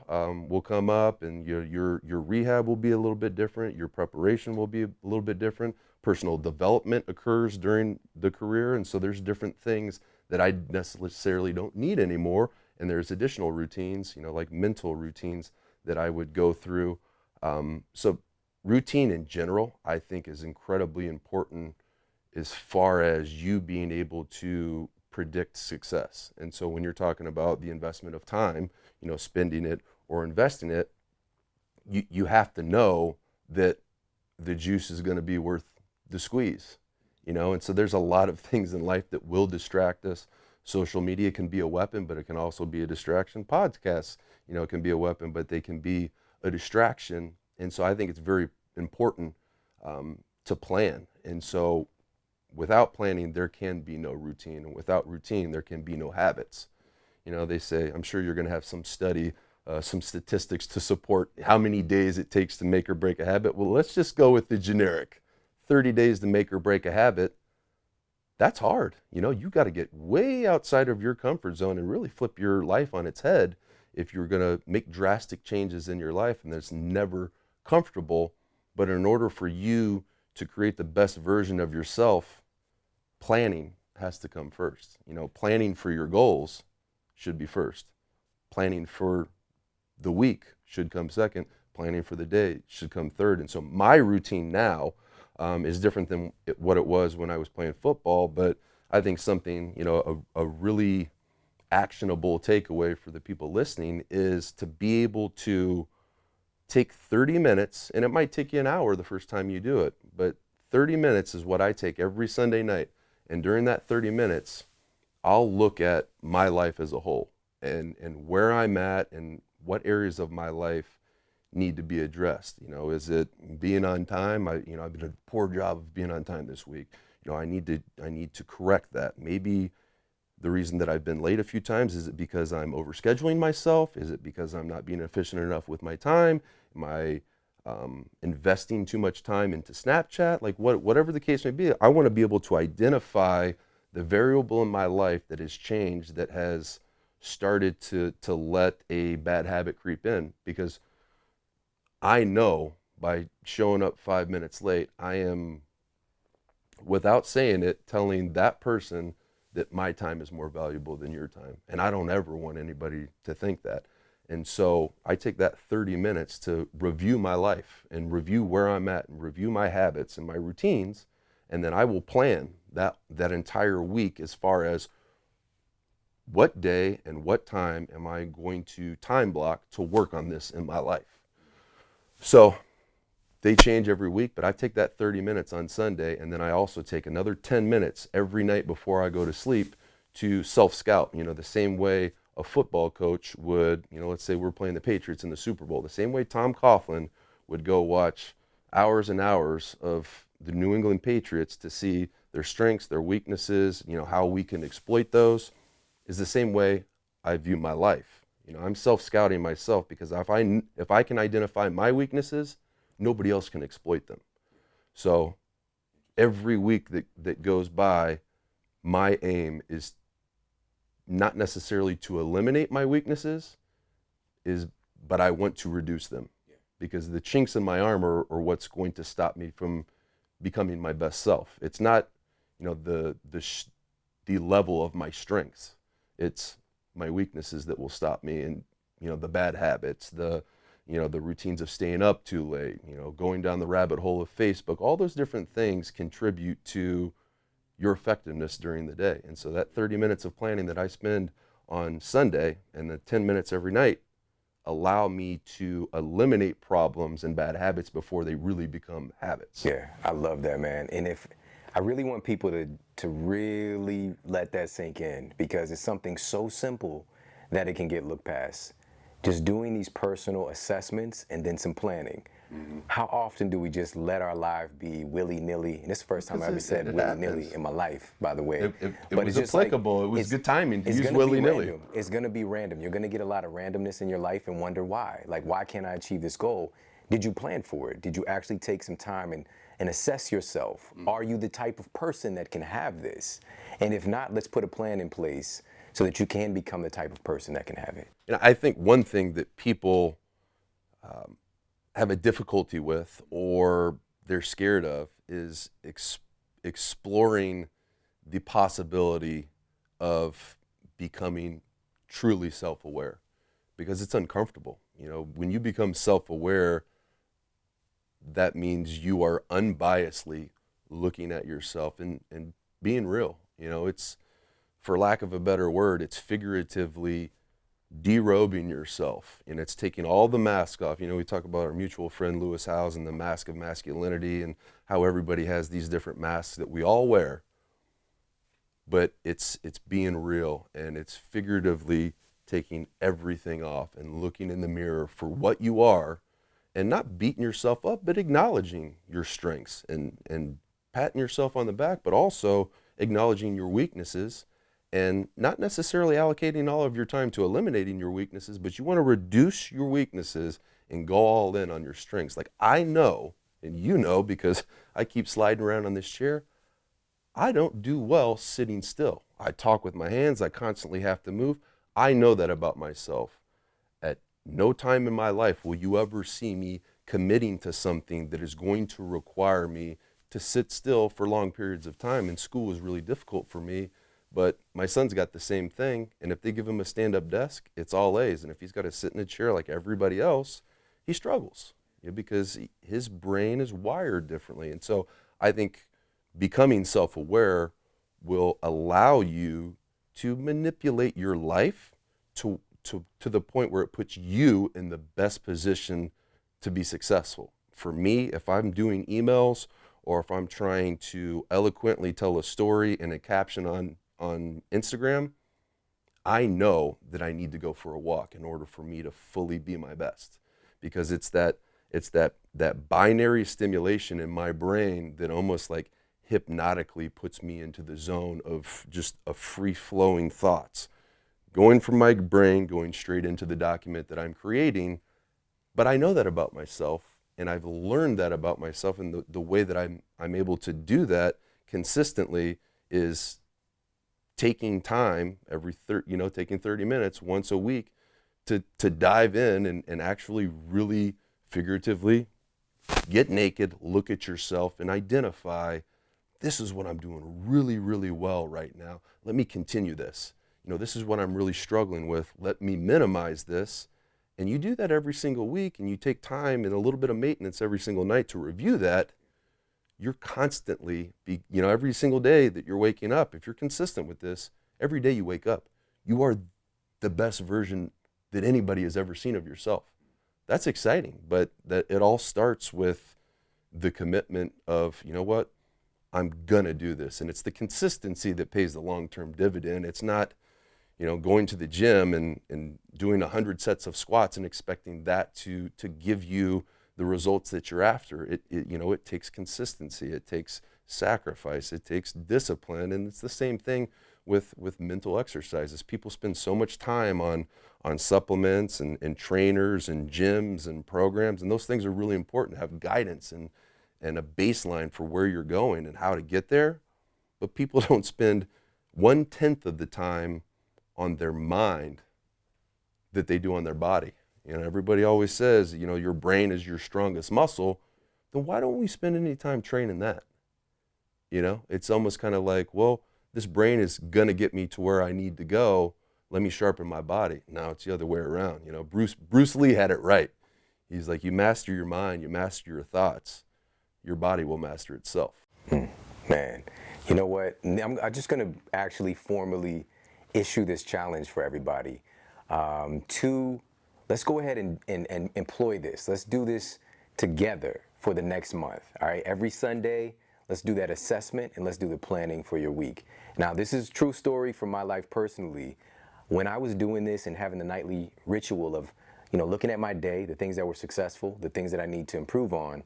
will come up, and your rehab will be a little bit different. Your preparation will be a little bit different. Personal development occurs during the career, and so there's different things that I necessarily don't need anymore, and there's additional routines, like mental routines that I would go through. So routine in general, I think, is incredibly important as far as you being able to predict success. And so when you're talking about the investment of time, spending it or investing it, you have to know that the juice is going to be worth the squeeze, and so there's a lot of things in life that will distract us. Social media can be a weapon, but it can also be a distraction. Podcasts, can be a weapon, but they can be a distraction. And so I think it's very important to plan. And so without planning, there can be no routine. And without routine, there can be no habits. They say, I'm sure you're going to have some study, some statistics to support how many days it takes to make or break a habit. Well, let's just go with the generic. 30 days to make or break a habit. That's hard. You got to get way outside of your comfort zone and really flip your life on its head if you're going to make drastic changes in your life, and that's never comfortable. But in order for you to create the best version of yourself, planning has to come first. Planning for your goals should be first. Planning for the week should come second. Planning for the day should come third. And so my routine now is different than what it was when I was playing football. But I think something, a really actionable takeaway for the people listening is to be able to take 30 minutes, and it might take you an hour the first time you do it, but 30 minutes is what I take every Sunday night. And during that 30 minutes, I'll look at my life as a whole and where I'm at and what areas of my life need to be addressed. Is it being on time? I've done a poor job of being on time this week. I need to correct that. Maybe the reason that I've been late a few times, is it because I'm overscheduling myself? Is it because I'm not being efficient enough with my time? Am I investing too much time into Snapchat? Like whatever the case may be, I want to be able to identify the variable in my life that has changed, that has started to let a bad habit creep in, because I know by showing up 5 minutes late, I am, without saying it, telling that person that my time is more valuable than your time. And I don't ever want anybody to think that. And so I take that 30 minutes to review my life and review where I'm at and review my habits and my routines. And then I will plan that entire week as far as what day and what time am I going to time block to work on this in my life. So they change every week, but I take that 30 minutes on Sunday, and then I also take another 10 minutes every night before I go to sleep to self-scout, the same way a football coach would, let's say we're playing the Patriots in the Super Bowl, the same way Tom Coughlin would go watch hours and hours of the New England Patriots to see their strengths, their weaknesses, how we can exploit those, is the same way I view my life. I'm self-scouting myself, because if I can identify my weaknesses, nobody else can exploit them. So every week that goes by, my aim is not necessarily to eliminate my weaknesses, but I want to reduce them, because the chinks in my armor are what's going to stop me from becoming my best self. It's not, the level of my strengths. It's my weaknesses that will stop me, and the bad habits, the routines of staying up too late, going down the rabbit hole of Facebook. All those different things contribute to your effectiveness during the day. And so that 30 minutes of planning that I spend on Sunday and the 10 minutes every night allow me to eliminate problems and bad habits before they really become habits. Yeah, I love that, man. And if I really want people to really let that sink in, because it's something so simple that it can get looked past. Just doing these personal assessments and then some planning. Mm-hmm. How often do we just let our life be willy-nilly? And this is the first time I ever said willy-nilly in my life, by the way. It was applicable. It was good timing to use willy-nilly. It's going to be random. You're going to get a lot of randomness in your life and wonder why. Like, why can't I achieve this goal? Did you plan for it? Did you actually take some time and assess yourself? Mm-hmm. Are you the type of person that can have this? And if not, let's put a plan in place so that you can become the type of person that can have it. And I think one thing that people have a difficulty with, or they're scared of, is exploring the possibility of becoming truly self-aware, because it's uncomfortable. When you become self-aware, that means you are unbiasedly looking at yourself and being real. It's, for lack of a better word, it's figuratively derobing yourself, and it's taking all the mask off. We talk about our mutual friend Lewis Howes and the mask of masculinity, and how everybody has these different masks that we all wear. But it's being real, and it's figuratively taking everything off and looking in the mirror for what you are, and not beating yourself up, but acknowledging your strengths and patting yourself on the back, but also acknowledging your weaknesses, and not necessarily allocating all of your time to eliminating your weaknesses, but you want to reduce your weaknesses and go all in on your strengths. Like, I know, and you know, because I keep sliding around on this chair, I don't do well sitting still. I talk with my hands. I constantly have to move. I know that about myself. At no time in my life will you ever see me committing to something that is going to require me to sit still for long periods of time. And school was really difficult for me But my son's got the same thing, and if they give him a stand-up desk, it's all A's. And if he's got to sit in a chair like everybody else, he struggles, because his brain is wired differently. And so I think becoming self-aware will allow you to manipulate your life to the point where it puts you in the best position to be successful. For me, if I'm doing emails or if I'm trying to eloquently tell a story in a caption on Instagram, I know that I need to go for a walk in order for me to fully be my best, because it's that binary stimulation in my brain that almost like hypnotically puts me into the zone of just a free-flowing thoughts, going from my brain, going straight into the document that I'm creating. But I know that about myself, and I've learned that about myself, and the way that I'm able to do that consistently is taking time taking 30 minutes once a week to dive in and actually really figuratively get naked, look at yourself, and identify, this is what I'm doing really, really well right now. Let me continue this. This is what I'm really struggling with. Let me minimize this. And you do that every single week, and you take time and a little bit of maintenance every single night to review that. You're constantly, every single day that you're waking up, if you're consistent with this, every day you wake up, you are the best version that anybody has ever seen of yourself. That's exciting, but that it all starts with the commitment of, you know what, I'm gonna do this. And it's the consistency that pays the long-term dividend. It's not, going to the gym and doing 100 sets of squats and expecting that to give you the results that you're after. It takes consistency, it takes sacrifice, it takes discipline, and it's the same thing with mental exercises. People spend so much time on supplements and trainers and gyms and programs, and those things are really important to have guidance and a baseline for where you're going and how to get there. But people don't spend 1/10 of the time on their mind that they do on their body. Everybody always says, your brain is your strongest muscle. Then why don't we spend any time training that? It's almost kind of like, well, this brain is going to get me to where I need to go. Let me sharpen my body. Now it's the other way around. Bruce Lee had it right. He's like, you master your mind, you master your thoughts, your body will master itself. Man, you know what? I'm just going to actually formally issue this challenge for everybody. Let's go ahead and employ this. Let's do this together for the next month. All right, every Sunday, let's do that assessment and let's do the planning for your week. Now, this is a true story from my life personally. When I was doing this and having the nightly ritual of, looking at my day, the things that were successful, the things that I need to improve on,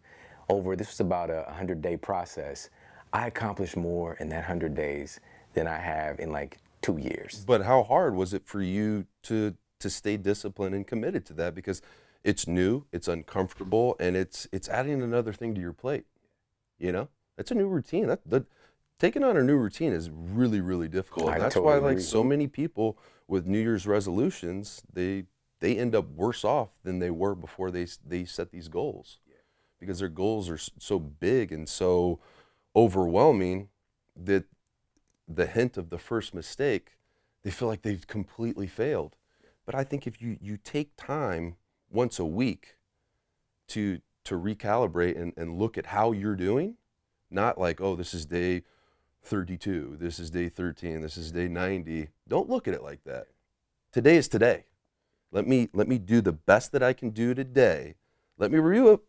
this was about a 100-day process. I accomplished more in that 100 days than I have in like 2 years. But how hard was it for you to stay disciplined and committed to that? Because it's new, it's uncomfortable, and it's adding another thing to your plate. It's a new routine. Taking on a new routine is really, really difficult. That's totally why, so many people with New Year's resolutions, they end up worse off than they were before they set these goals, because their goals are so big and so overwhelming that the hint of the first mistake, they feel like they've completely failed. But I think if you take time once a week to recalibrate and look at how you're doing, not like, oh, this is day 32, this is day 13, this is day 90. Don't look at it like that. Today is today. Let me do the best that I can do today. Let me review it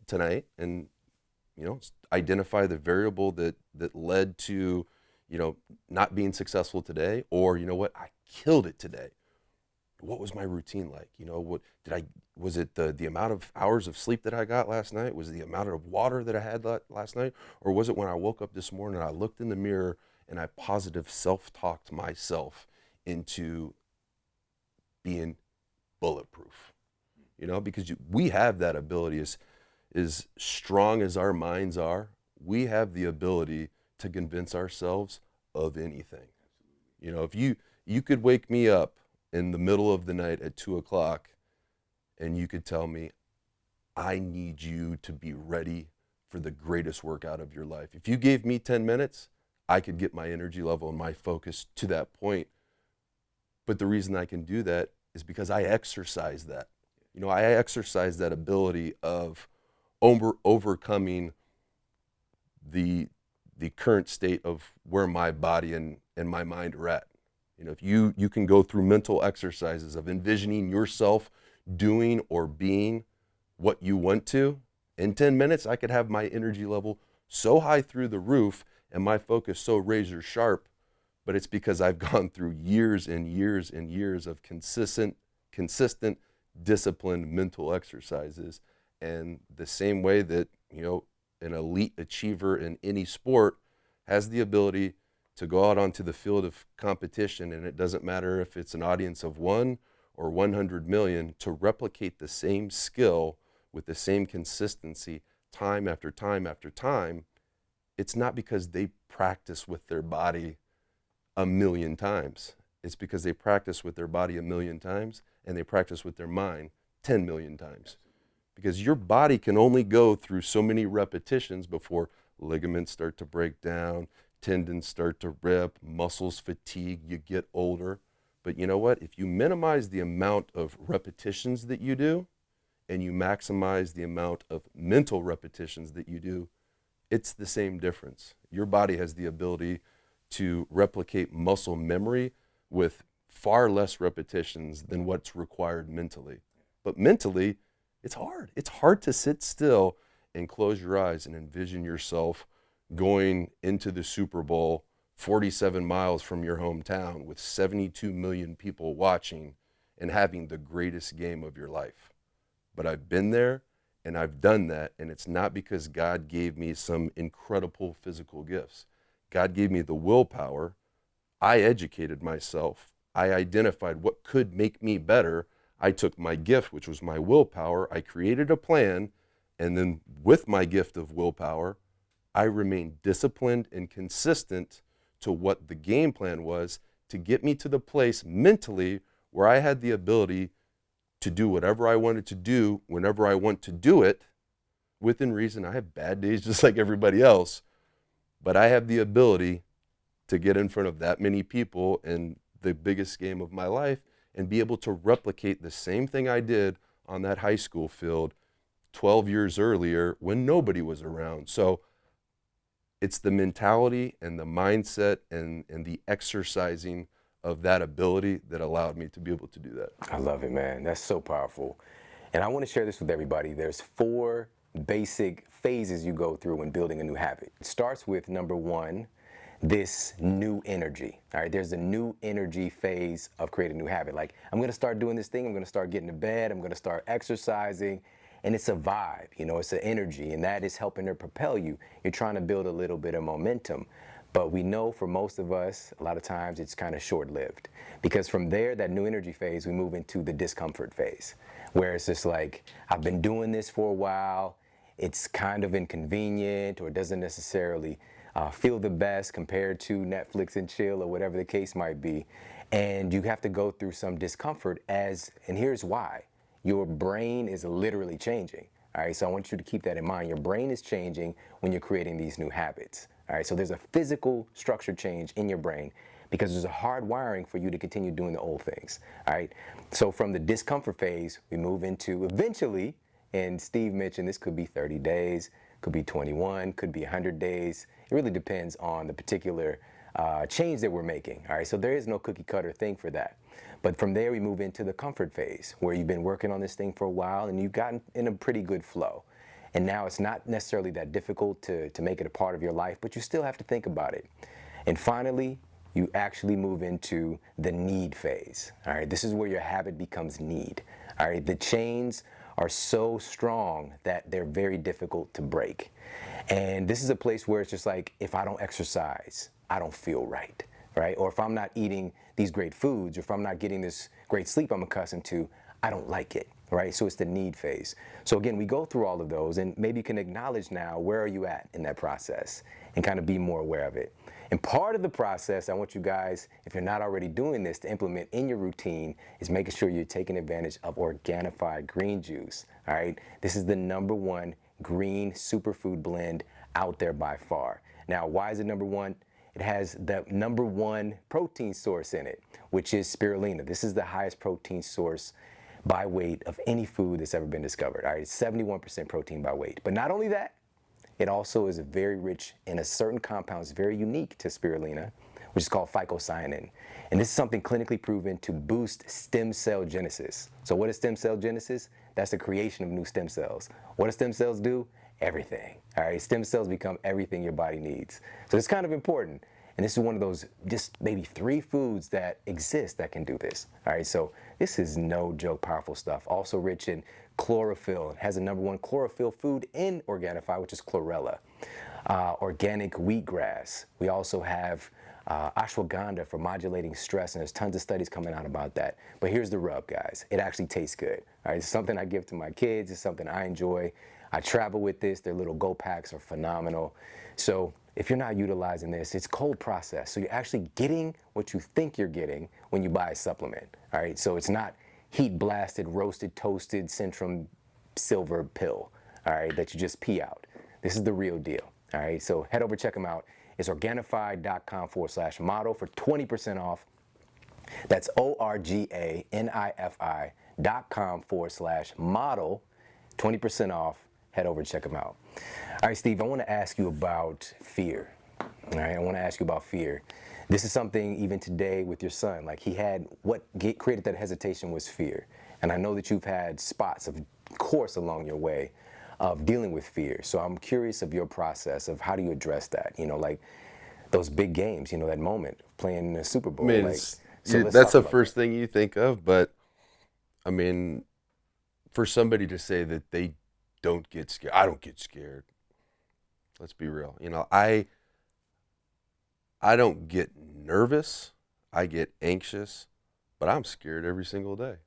tonight and identify the variable that led to not being successful today, or I killed it today. What was my routine like? Was it the amount of hours of sleep that I got last night? Was it the amount of water that I had last night? Or was it when I woke up this morning and I looked in the mirror and I positive self-talked myself into being bulletproof? Because we have that ability. As strong as our minds are, we have the ability to convince ourselves of anything. If you could wake me up in the middle of the night at 2:00 and you could tell me, I need you to be ready for the greatest workout of your life. If you gave me 10 minutes, I could get my energy level and my focus to that point. But the reason I can do that is because I exercise that. You know, I exercise that ability of overcoming the current state of where my body and my mind are at. You know, if you can go through mental exercises of envisioning yourself doing or being what you want to, in 10 minutes, I could have my energy level so high through the roof and my focus so razor sharp, but it's because I've gone through years and years and years of consistent, disciplined mental exercises. And the same way that, you know, an elite achiever in any sport has the ability to go out onto the field of competition, and it doesn't matter if it's an audience of 1 or 100 million, to replicate the same skill with the same consistency time after time after time. It's not because they practice with their body a million times. It's because they practice with their body a million times and they practice with their mind 10 million times. Because your body can only go through so many repetitions before ligaments start to break down, tendons start to rip, muscles fatigue, you get older. But you know what? If you minimize the amount of repetitions that you do and you maximize the amount of mental repetitions that you do, it's the same difference. Your body has the ability to replicate muscle memory with far less repetitions than what's required mentally. But mentally, it's hard. It's hard to sit still and close your eyes and envision yourself going into the Super Bowl 47 miles from your hometown with 72 million people watching and having the greatest game of your life. But I've been there and I've done that, and it's not because God gave me some incredible physical gifts. God gave me the willpower. I educated myself. I identified what could make me better. I took my gift, which was my willpower. I created a plan, and then with my gift of willpower, I remained disciplined and consistent to what the game plan was to get me to the place mentally where I had the ability to do whatever I wanted to do whenever I want to do it, within reason. I have bad days just like everybody else, but I have the ability to get in front of that many people in the biggest game of my life and be able to replicate the same thing I did on that high school field 12 years earlier when nobody was around. So it's the mentality and the mindset and the exercising of that ability that allowed me to be able to do that. I love it, man. That's so powerful. And I want to share this with everybody. There's 4 basic phases you go through when building a new habit. It starts with number 1, this new energy. All right, there's a new energy phase of creating a new habit. Like, I'm going to start doing this thing. I'm going to start getting to bed. I'm going to start exercising. And it's a vibe, you know, it's an energy, and that is helping to propel you. You're trying to build a little bit of momentum. But we know for most of us, a lot of times it's kind of short-lived. Because from there, that new energy phase, we move into the discomfort phase, where it's just like, I've been doing this for a while. It's kind of inconvenient, or doesn't necessarily feel the best compared to Netflix and chill or whatever the case might be. And you have to go through some discomfort and here's why. Your brain is literally changing. All right, so I want you to keep that in mind. Your brain is changing when you're creating these new habits. All right, so there's a physical structure change in your brain because there's a hard wiring for you to continue doing the old things. All right, so from the discomfort phase, we move into eventually, and Steve mentioned this could be 30 days, could be 21, could be 100 days. It really depends on the particular change that we're making. All right, so there is no cookie cutter thing for that. But from there, we move into the comfort phase, where you've been working on this thing for a while and you've gotten in a pretty good flow. And now it's not necessarily that difficult to make it a part of your life, but you still have to think about it. And finally, you actually move into the need phase. All right, this is where your habit becomes need. All right, the chains are so strong that they're very difficult to break. And this is a place where it's just like, if I don't exercise, I don't feel right. Right? Or if I'm not eating these great foods, or if I'm not getting this great sleep I'm accustomed to, I don't like it, right? So it's the need phase. So again, we go through all of those, and maybe you can acknowledge now, where are you at in that process, and kind of be more aware of it. And part of the process, I want you guys, if you're not already doing this, to implement in your routine is making sure you're taking advantage of Organifi green juice, all right? This is the #1 green superfood blend out there by far. Now, why is it #1? it has the #1 protein source in it, which is spirulina. This is the highest protein source by weight of any food that's ever been discovered. All right, it's 71% protein by weight. But not only that, it also is very rich in a certain compound that's very unique to spirulina, which is called phycocyanin. And this is something clinically proven to boost stem cell genesis. So what is stem cell genesis? That's the creation of new stem cells. What do stem cells do? Everything. All right, stem cells become everything your body needs. So it's kind of important. And this is one of those just maybe 3 foods that exist that can do this. All right, so this is no joke, powerful stuff. Also rich in chlorophyll. It has a #1 chlorophyll food in Organifi, which is chlorella. Organic wheatgrass. We also have ashwagandha for modulating stress, and there's tons of studies coming out about that. But here's the rub, guys. It actually tastes good. All right, it's something I give to my kids. It's something I enjoy. I travel with this. Their little go packs are phenomenal. So if you're not utilizing this, it's cold processed. So you're actually getting what you think you're getting when you buy a supplement. All right, so it's not heat blasted, roasted, toasted Centrum silver pill, all right, that you just pee out. This is the real deal. All right, so head over, check them out. It's Organifi.com/model for 20% off. That's ORGANIFI.com/model, 20% off. Head over and check them out. All right, Steve, I want to ask you about fear. All right, I want to ask you about fear. This is something even today with your son, like he had, what created that hesitation was fear. And I know that you've had spots, of course, along your way of dealing with fear. So I'm curious of your process of how do you address that? You know, like those big games, you know, that moment of playing in the Super Bowl. I mean, like, that's the first thing you think of, but I mean, for somebody to say that they don't get scared, I don't get scared. Let's be real. You know, I don't get nervous. I get anxious, but I'm scared every single day.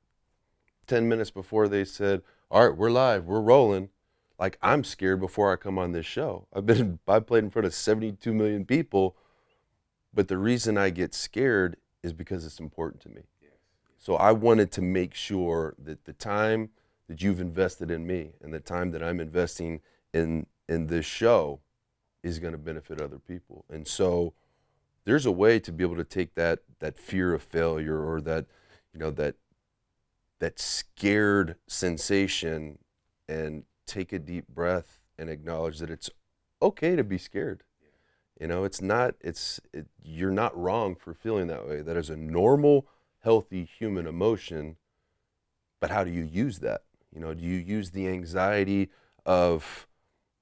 10 minutes before they said, all right, we're live, we're rolling. Like, I'm scared before I come on this show. I played in front of 72 million people, but the reason I get scared is because it's important to me. Yes. So I wanted to make sure that the time that you've invested in me and the time that I'm investing in this show is going to benefit other people. And so there's a way to be able to take that fear of failure or that, you know, that scared sensation and take a deep breath and acknowledge that it's okay to be scared. You know, you're not wrong for feeling that way. That is a normal, healthy human emotion, but how do you use that? You know, do you use the anxiety of,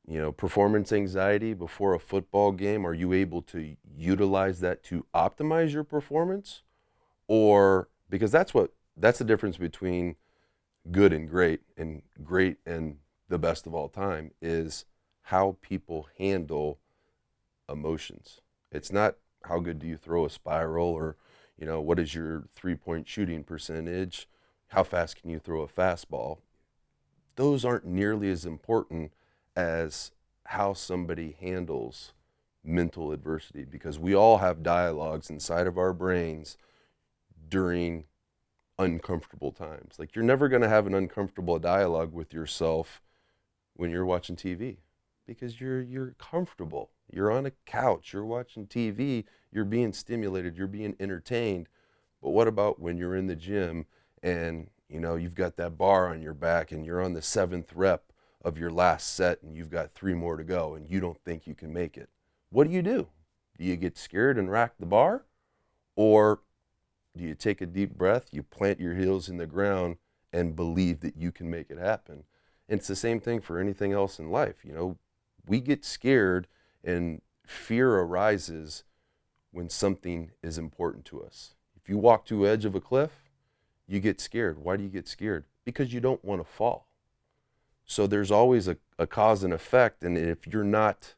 you know, performance anxiety before a football game? Are you able to utilize that to optimize your performance? Or, because that's the difference between good and great and the best of all time is how people handle emotions. It's not how good do you throw a spiral or, you know, what is your 3-point shooting percentage? How fast can you throw a fastball? Those aren't nearly as important as how somebody handles mental adversity, because we all have dialogues inside of our brains during uncomfortable times. Like, you're never going to have an uncomfortable dialogue with yourself when you're watching TV, because you're comfortable. You're on a couch, you're watching TV, you're being stimulated, you're being entertained. But what about when you're in the gym and, you know, you've got that bar on your back and you're on the 7th rep of your last set and you've got 3 more to go and you don't think you can make it? What do? Do you get scared and rack the bar? Or do you take a deep breath, you plant your heels in the ground and believe that you can make it happen? And it's the same thing for anything else in life. You know, we get scared and fear arises when something is important to us. If you walk to the edge of a cliff, you get scared. Why do you get scared? Because you don't want to fall. So there's always a cause and effect, and if you're not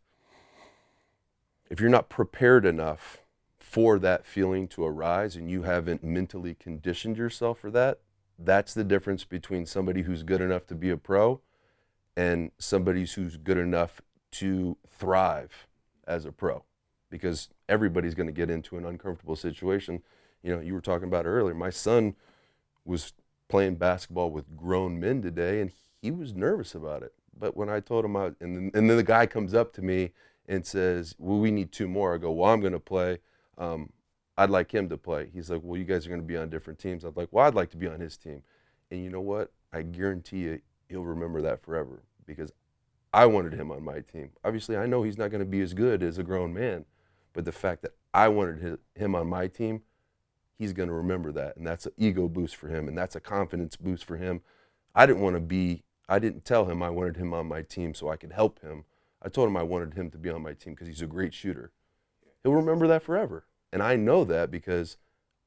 prepared enough for that feeling to arise and you haven't mentally conditioned yourself for that, that's the difference between somebody who's good enough to be a pro and somebody who's good enough to thrive as a pro. Because everybody's going to get into an uncomfortable situation. You know, you were talking about earlier, my son was playing basketball with grown men today and he was nervous about it. But when I told him, and then the guy comes up to me and says, well, we need 2 more. I go, well, I'm going to play. I'd like him to play. He's like, well, you guys are going to be on different teams. I'm like, well, I'd like to be on his team. And you know what? I guarantee you he'll remember that forever because I wanted him on my team. Obviously, I know he's not going to be as good as a grown man, but the fact that I wanted him on my team, he's going to remember that. And that's an ego boost for him, and that's a confidence boost for him. I didn't tell him I wanted him on my team so I could help him. I told him I wanted him to be on my team because he's a great shooter. He'll remember that forever. And I know that because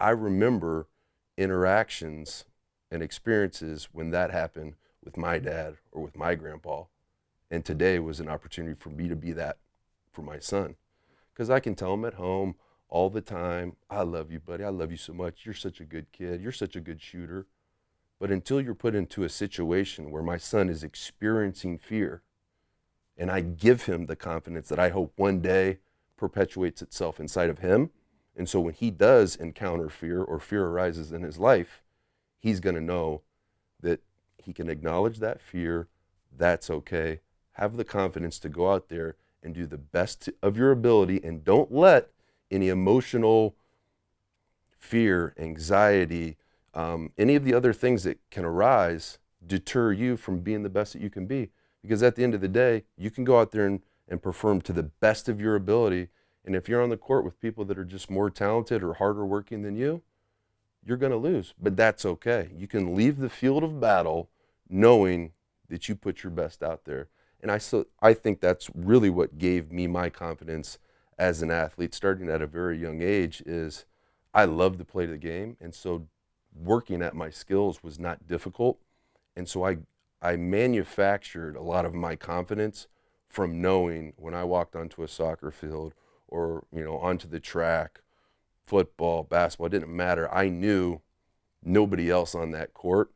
I remember interactions and experiences when that happened with my dad or with my grandpa. And today was an opportunity for me to be that for my son. Because I can tell him at home all the time, I love you, buddy. I love you so much. You're such a good kid. You're such a good shooter. But until you're put into a situation where my son is experiencing fear, and I give him the confidence that I hope one day perpetuates itself inside of him, and so when he does encounter fear or fear arises in his life, he's going to know that he can acknowledge that fear, that's okay, have the confidence to go out there and do the best of your ability, and don't let any emotional fear, anxiety, any of the other things that can arise deter you from being the best that you can be. Because at the end of the day, you can go out there and perform to the best of your ability. And if you're on the court with people that are just more talented or harder working than you, you're going to lose. But that's okay. You can leave the field of battle knowing that you put your best out there. And I think that's really what gave me my confidence as an athlete, starting at a very young age, is I love to play the game. And so working at my skills was not difficult. And so I manufactured a lot of my confidence from knowing when I walked onto a soccer field or, onto the track, football, basketball, it didn't matter. I knew nobody else on that court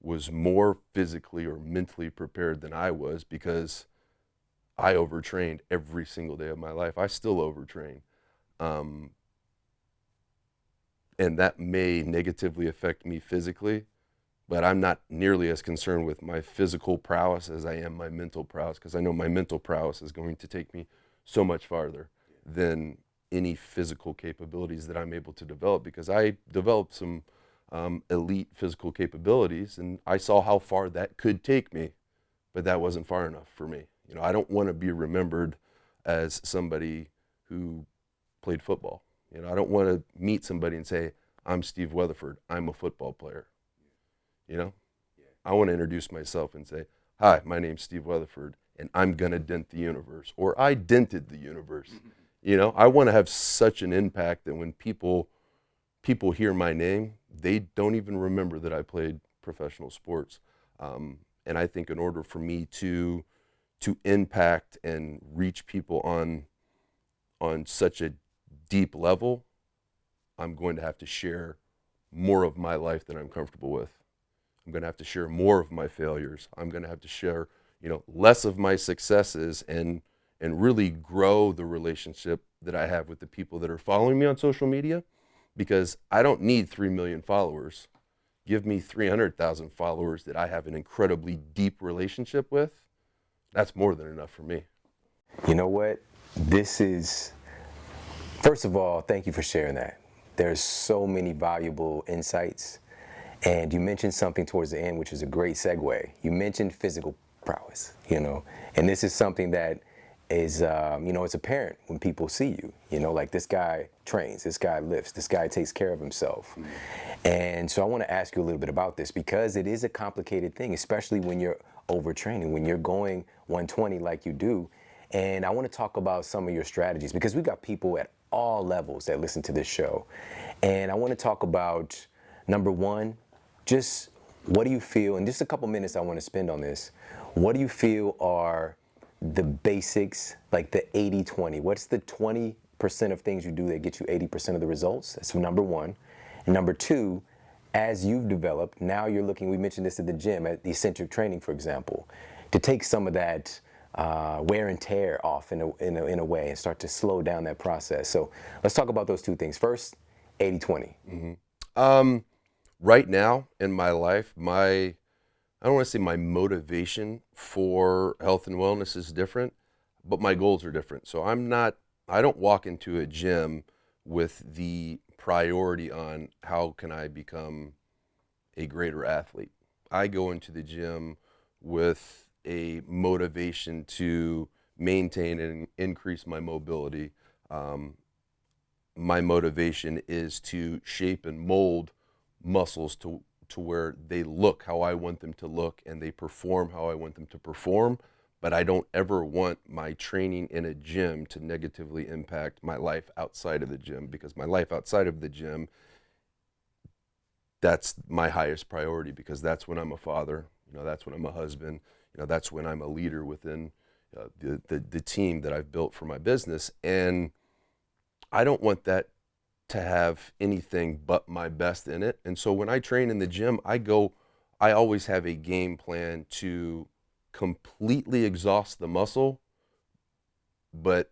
was more physically or mentally prepared than I was because I overtrained every single day of my life. I still overtrain. And that may negatively affect me physically, but I'm not nearly as concerned with my physical prowess as I am my mental prowess, because I know my mental prowess is going to take me so much farther than any physical capabilities that I'm able to develop, because I developed some elite physical capabilities and I saw how far that could take me, but that wasn't far enough for me. I don't want to be remembered as somebody who played football. I don't want to meet somebody and say, I'm Steve Weatherford, I'm a football player. I want to introduce myself and say, hi, my name's Steve Weatherford, and I'm going to dent the universe, or I dented the universe. I want to have such an impact that when people hear my name, they don't even remember that I played professional sports. And I think in order for me to impact and reach people on such a deep level, I'm going to have to share more of my life than I'm comfortable with. I'm going to have to share more of my failures. I'm going to have to share, less of my successes and really grow the relationship that I have with the people that are following me on social media, because I don't need 3 million followers. Give me 300,000 followers that I have an incredibly deep relationship with. That's more than enough for me. You know what? First of all, thank you for sharing that. There's so many valuable insights. And you mentioned something towards the end, which is a great segue. You mentioned physical prowess, and this is something that is, it's apparent when people see you, like this guy trains, this guy lifts, this guy takes care of himself. And so I want to ask you a little bit about this, because it is a complicated thing, especially when you're overtraining, when you're going 120 like you do. And I want to talk about some of your strategies, because we've got people at all levels that listen to this show. And I want to talk about, number one, just what do you feel, in just a couple minutes I want to spend on this, what do you feel are the basics, like the 80-20? What's the 20% of things you do that get you 80% of the results? That's number one. And number two, as you've developed, now you're looking, we mentioned this at the gym, at the Eccentric training, for example, to take some of that wear and tear off in a way and start to slow down that process. So let's talk about those two things. First, 80-20. Mm-hmm. Right now in my life, I don't want to say my motivation for health and wellness is different. but my goals are different. So I don't walk into a gym with the priority on how can I become a greater athlete. I go into the gym with a motivation to maintain and increase my mobility. My motivation is to shape and mold muscles to where they look how I want them to look and they perform how I want them to perform. But I don't ever want my training in a gym to negatively impact my life outside of the gym, because my life outside of the gym, that's my highest priority, because that's when I'm a father, that's when I'm a husband, that's when I'm a leader within the team that I've built for my business. And I don't want that to have anything but my best in it. And so when I train in the gym, I always have a game plan to completely exhaust the muscle, but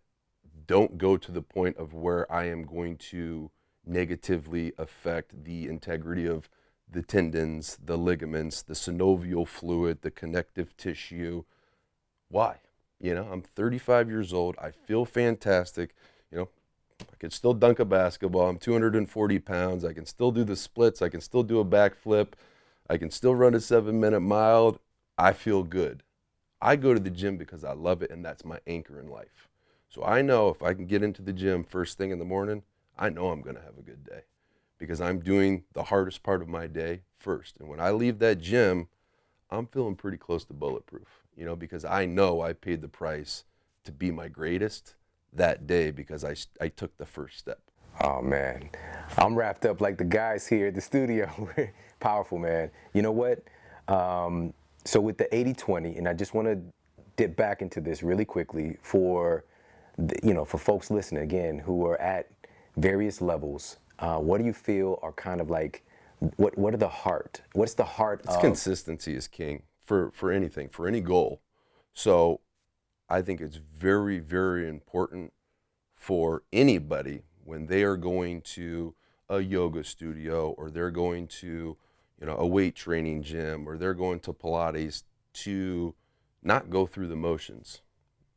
don't go to the point of where I am going to negatively affect the integrity of the tendons, the ligaments, the synovial fluid, the connective tissue. Why? I'm 35 years old. I feel fantastic. I can still dunk a basketball. I'm 240 pounds. I can still do the splits. I can still do a backflip. I can still run a 7-minute mile. I feel good. I go to the gym because I love it, and that's my anchor in life. So I know if I can get into the gym first thing in the morning, I know I'm going to have a good day, because I'm doing the hardest part of my day first. And when I leave that gym, I'm feeling pretty close to bulletproof, because I know I paid the price to be my greatest that day, because I took the first step. Oh man, I'm wrapped up like the guys here at the studio. Powerful, man. You know what? So with the 80-20, and I just want to dip back into this really quickly for for folks listening again who are at various levels. What do you feel are kind of like what's the heart of Consistency is king for anything, for any goal. So I think it's very, very important for anybody when they are going to a yoga studio, or they're going to, a weight training gym, or they're going to Pilates, to not go through the motions.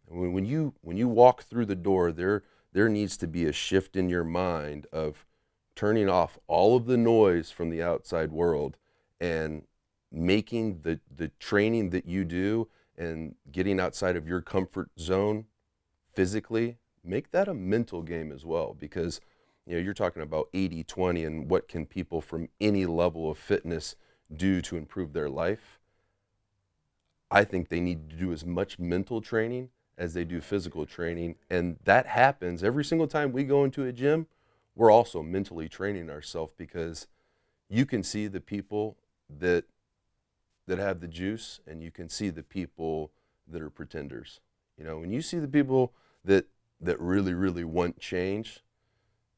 When you walk through the door, there needs to be a shift in your mind of turning off all of the noise from the outside world and making the training that you do and getting outside of your comfort zone physically, make that a mental game as well. Because you're talking about 80-20 and what can people from any level of fitness do to improve their life. I think they need to do as much mental training as they do physical training, and that happens every single time we go into a gym. We're also mentally training ourselves, because you can see the people that have the juice, and you can see the people that are pretenders. When you see the people that really, really want change,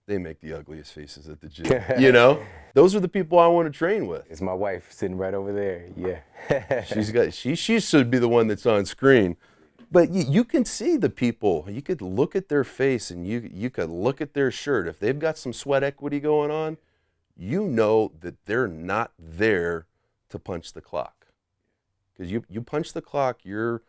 they make the ugliest faces at the gym. Those are the people I want to train with. It's my wife sitting right over there. Yeah. she should be the one that's on screen. But you can see the people. You could look at their face, and you could look at their shirt. If they've got some sweat equity going on, you know that they're not there to punch the clock. Because you punch the clock, your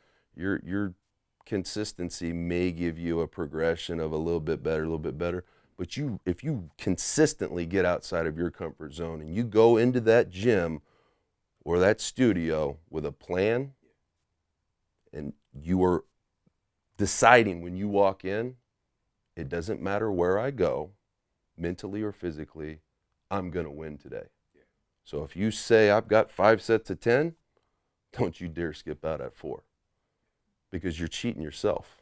consistency may give you a progression of a little bit better. But if you consistently get outside of your comfort zone and you go into that gym or that studio with a plan, and you are deciding when you walk in, it doesn't matter where I go, mentally or physically, I'm going to win today. So if you say I've got 5 sets of 10, don't you dare skip out at 4, because you're cheating yourself.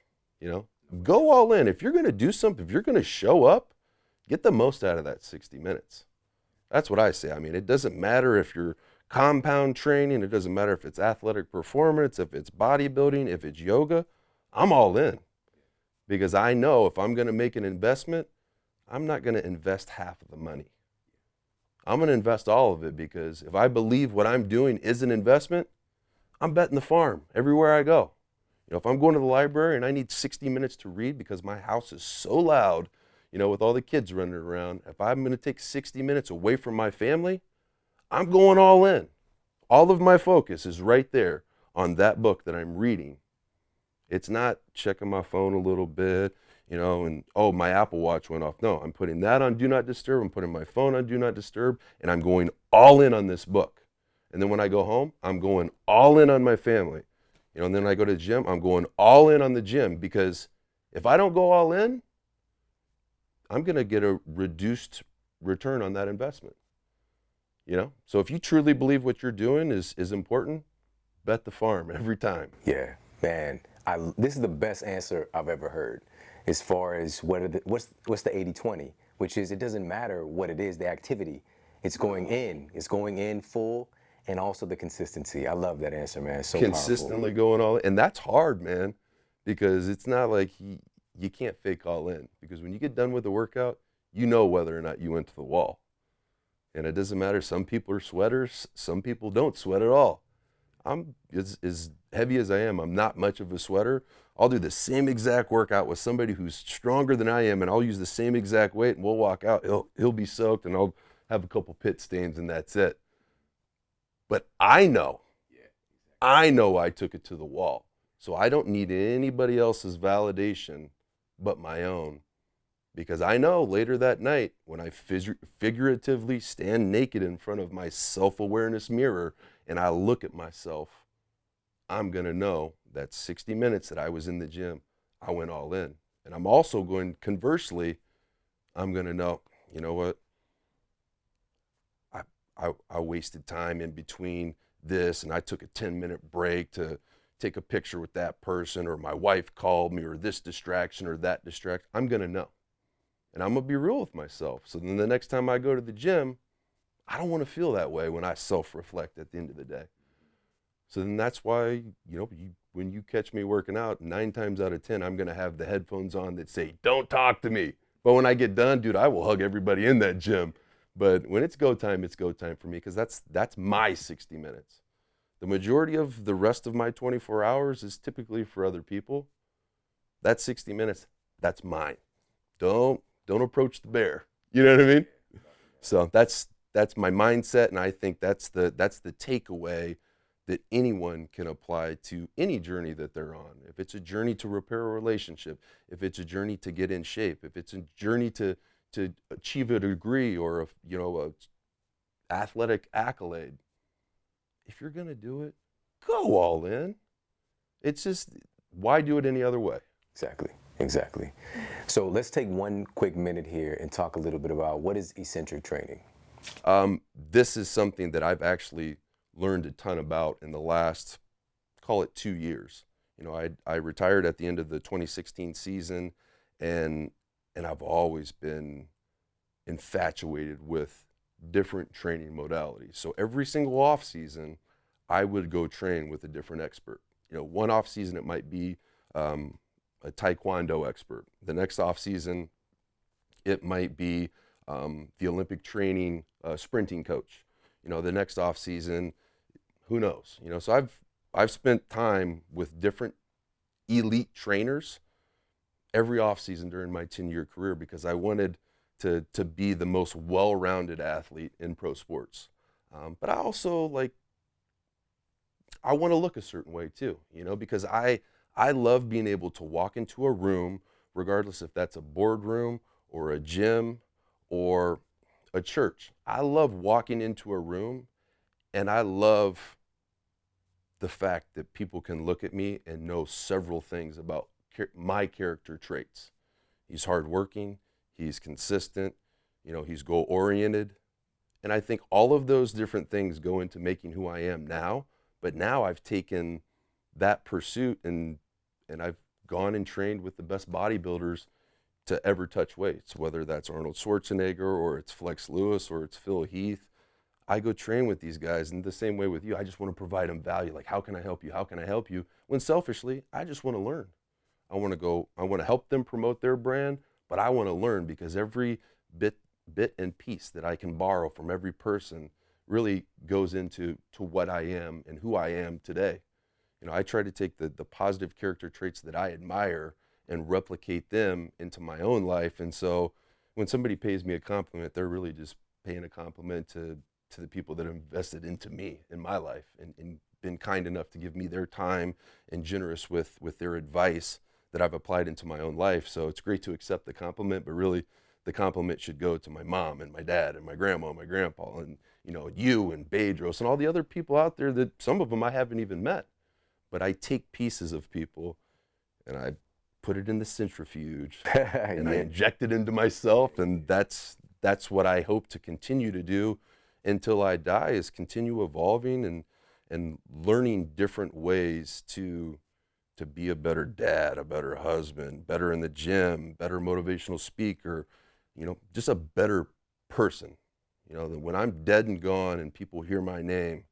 Go all in. If you're going to do something, if you're going to show up, get the most out of that 60 minutes. That's what I say. I mean, it doesn't matter if you're compound training, it doesn't matter if it's athletic performance, if it's bodybuilding, if it's yoga, I'm all in. Because I know if I'm going to make an investment, I'm not going to invest half of the money. I'm going to invest all of it, because if I believe what I'm doing is an investment, I'm betting the farm everywhere I go. If I'm going to the library and I need 60 minutes to read because my house is so loud, with all the kids running around, if I'm going to take 60 minutes away from my family, I'm going all in. All of my focus is right there on that book that I'm reading. It's not checking my phone a little bit, and oh, my Apple Watch went off. No, I'm putting that on Do Not Disturb. I'm putting my phone on Do Not Disturb, and I'm going all in on this book. And then when I go home, I'm going all in on my family. And then I go to the gym, I'm going all in on the gym, because if I don't go all in, I'm going to get a reduced return on that investment. So if you truly believe what you're doing is important, bet the farm every time. Yeah, man. This is the best answer I've ever heard, as far as what's the 80-20, which is, it doesn't matter what it is, the activity. It's going in full, and also the consistency. I love that answer, man. It's so consistently powerful. going all in. And that's hard, man, because it's not like you can't fake all in, because when you get done with the workout, you know whether or not you went to the wall. And it doesn't matter. Some people are sweaters. Some people don't sweat at all. I'm as heavy as I am. I'm not much of a sweater. I'll do the same exact workout with somebody who's stronger than I am, and I'll use the same exact weight, and we'll walk out. He'll be soaked, and I'll have a couple pit stains, and that's it. But I know I took it to the wall. So I don't need anybody else's validation but my own. Because I know later that night, when I figuratively stand naked in front of my self-awareness mirror and I look at myself, I'm going to know that 60 minutes that I was in the gym, I went all in. And I'm also going, conversely, I'm going to know, you know what? I wasted time in between this, and I took a 10-minute break to take a picture with that person, or my wife called me, or this distraction or that distraction. I'm going to know. And I'm going to be real with myself. So then the next time I go to the gym, I don't want to feel that way when I self-reflect at the end of the day. So then that's why, when you catch me working out, 9 times out of 10, I'm going to have the headphones on that say, don't talk to me. But when I get done, dude, I will hug everybody in that gym. But when it's go time for me, because that's my 60 minutes. The majority of the rest of my 24 hours is typically for other people. That 60 minutes, that's mine. Don't approach the bear. You know what I mean? So that's my mindset, and I think that's the takeaway that anyone can apply to any journey that they're on. If it's a journey to repair a relationship, if it's a journey to get in shape, if it's a journey to achieve a degree or a athletic accolade, if you're going to do it, go all in. It's just, why do it any other way? Exactly. So let's take one quick minute here and talk a little bit about what is eccentric training. This is something that I've actually learned a ton about in the last, call it 2 years. I retired at the end of the 2016 season, and I've always been infatuated with different training modalities. So every single off season, I would go train with a different expert. One off season it might be a Taekwondo expert. The next off season, it might be the Olympic training sprinting coach. The next off season, who knows? So I've spent time with different elite trainers every off season during my 10-year career, because I wanted to be the most well-rounded athlete in pro sports. But I also I want to look a certain way too, because I love being able to walk into a room, regardless if that's a boardroom or a gym or a church. I love walking into a room, and I love the fact that people can look at me and know several things about my character traits. He's hardworking, he's consistent, he's goal-oriented. And I think all of those different things go into making who I am now. But now I've taken that pursuit and I've gone and trained with the best bodybuilders to ever touch weights, whether that's Arnold Schwarzenegger or it's Flex Lewis or it's Phil Heath. I go train with these guys, and the same way with you, I just want to provide them value. Like, how can I help you? How can I help you? When selfishly, I just want to learn. I want to help them promote their brand, but I want to learn, because every bit and piece that I can borrow from every person really goes into what I am and who I am today. I try to take the positive character traits that I admire and replicate them into my own life. And so when somebody pays me a compliment, they're really just paying a compliment to the people that invested into me in my life and been kind enough to give me their time and generous with their advice that I've applied into my own life. So it's great to accept the compliment, but really the compliment should go to my mom and my dad and my grandma and my grandpa and, you know, you and Bedros and all the other people out there that some of them I haven't even met. But I take pieces of people and I put it in the centrifuge and I inject it into myself, and that's what I hope to continue to do until I die, is continue evolving and learning different ways to be a better dad, a better husband, better in the gym, better motivational speaker, you know, just a better person. You know, that when I'm dead and gone and people hear my name,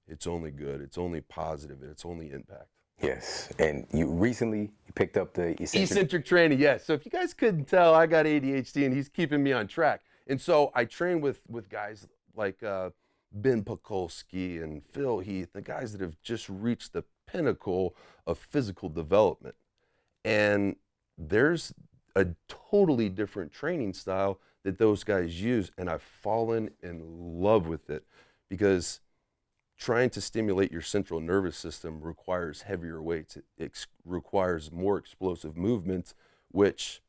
it's only good, it's only positive, and it's only impact. Yes, and you recently picked up the Eccentric training, yes. So if you guys couldn't tell, I got ADHD and he's keeping me on track. And so I train with guys like Ben Pakulski and Phil Heath, the guys that have just reached the pinnacle of physical development. And there's a totally different training style that those guys use, and I've fallen in love with it, because trying to stimulate your central nervous system requires heavier weights. It requires more explosive movements, which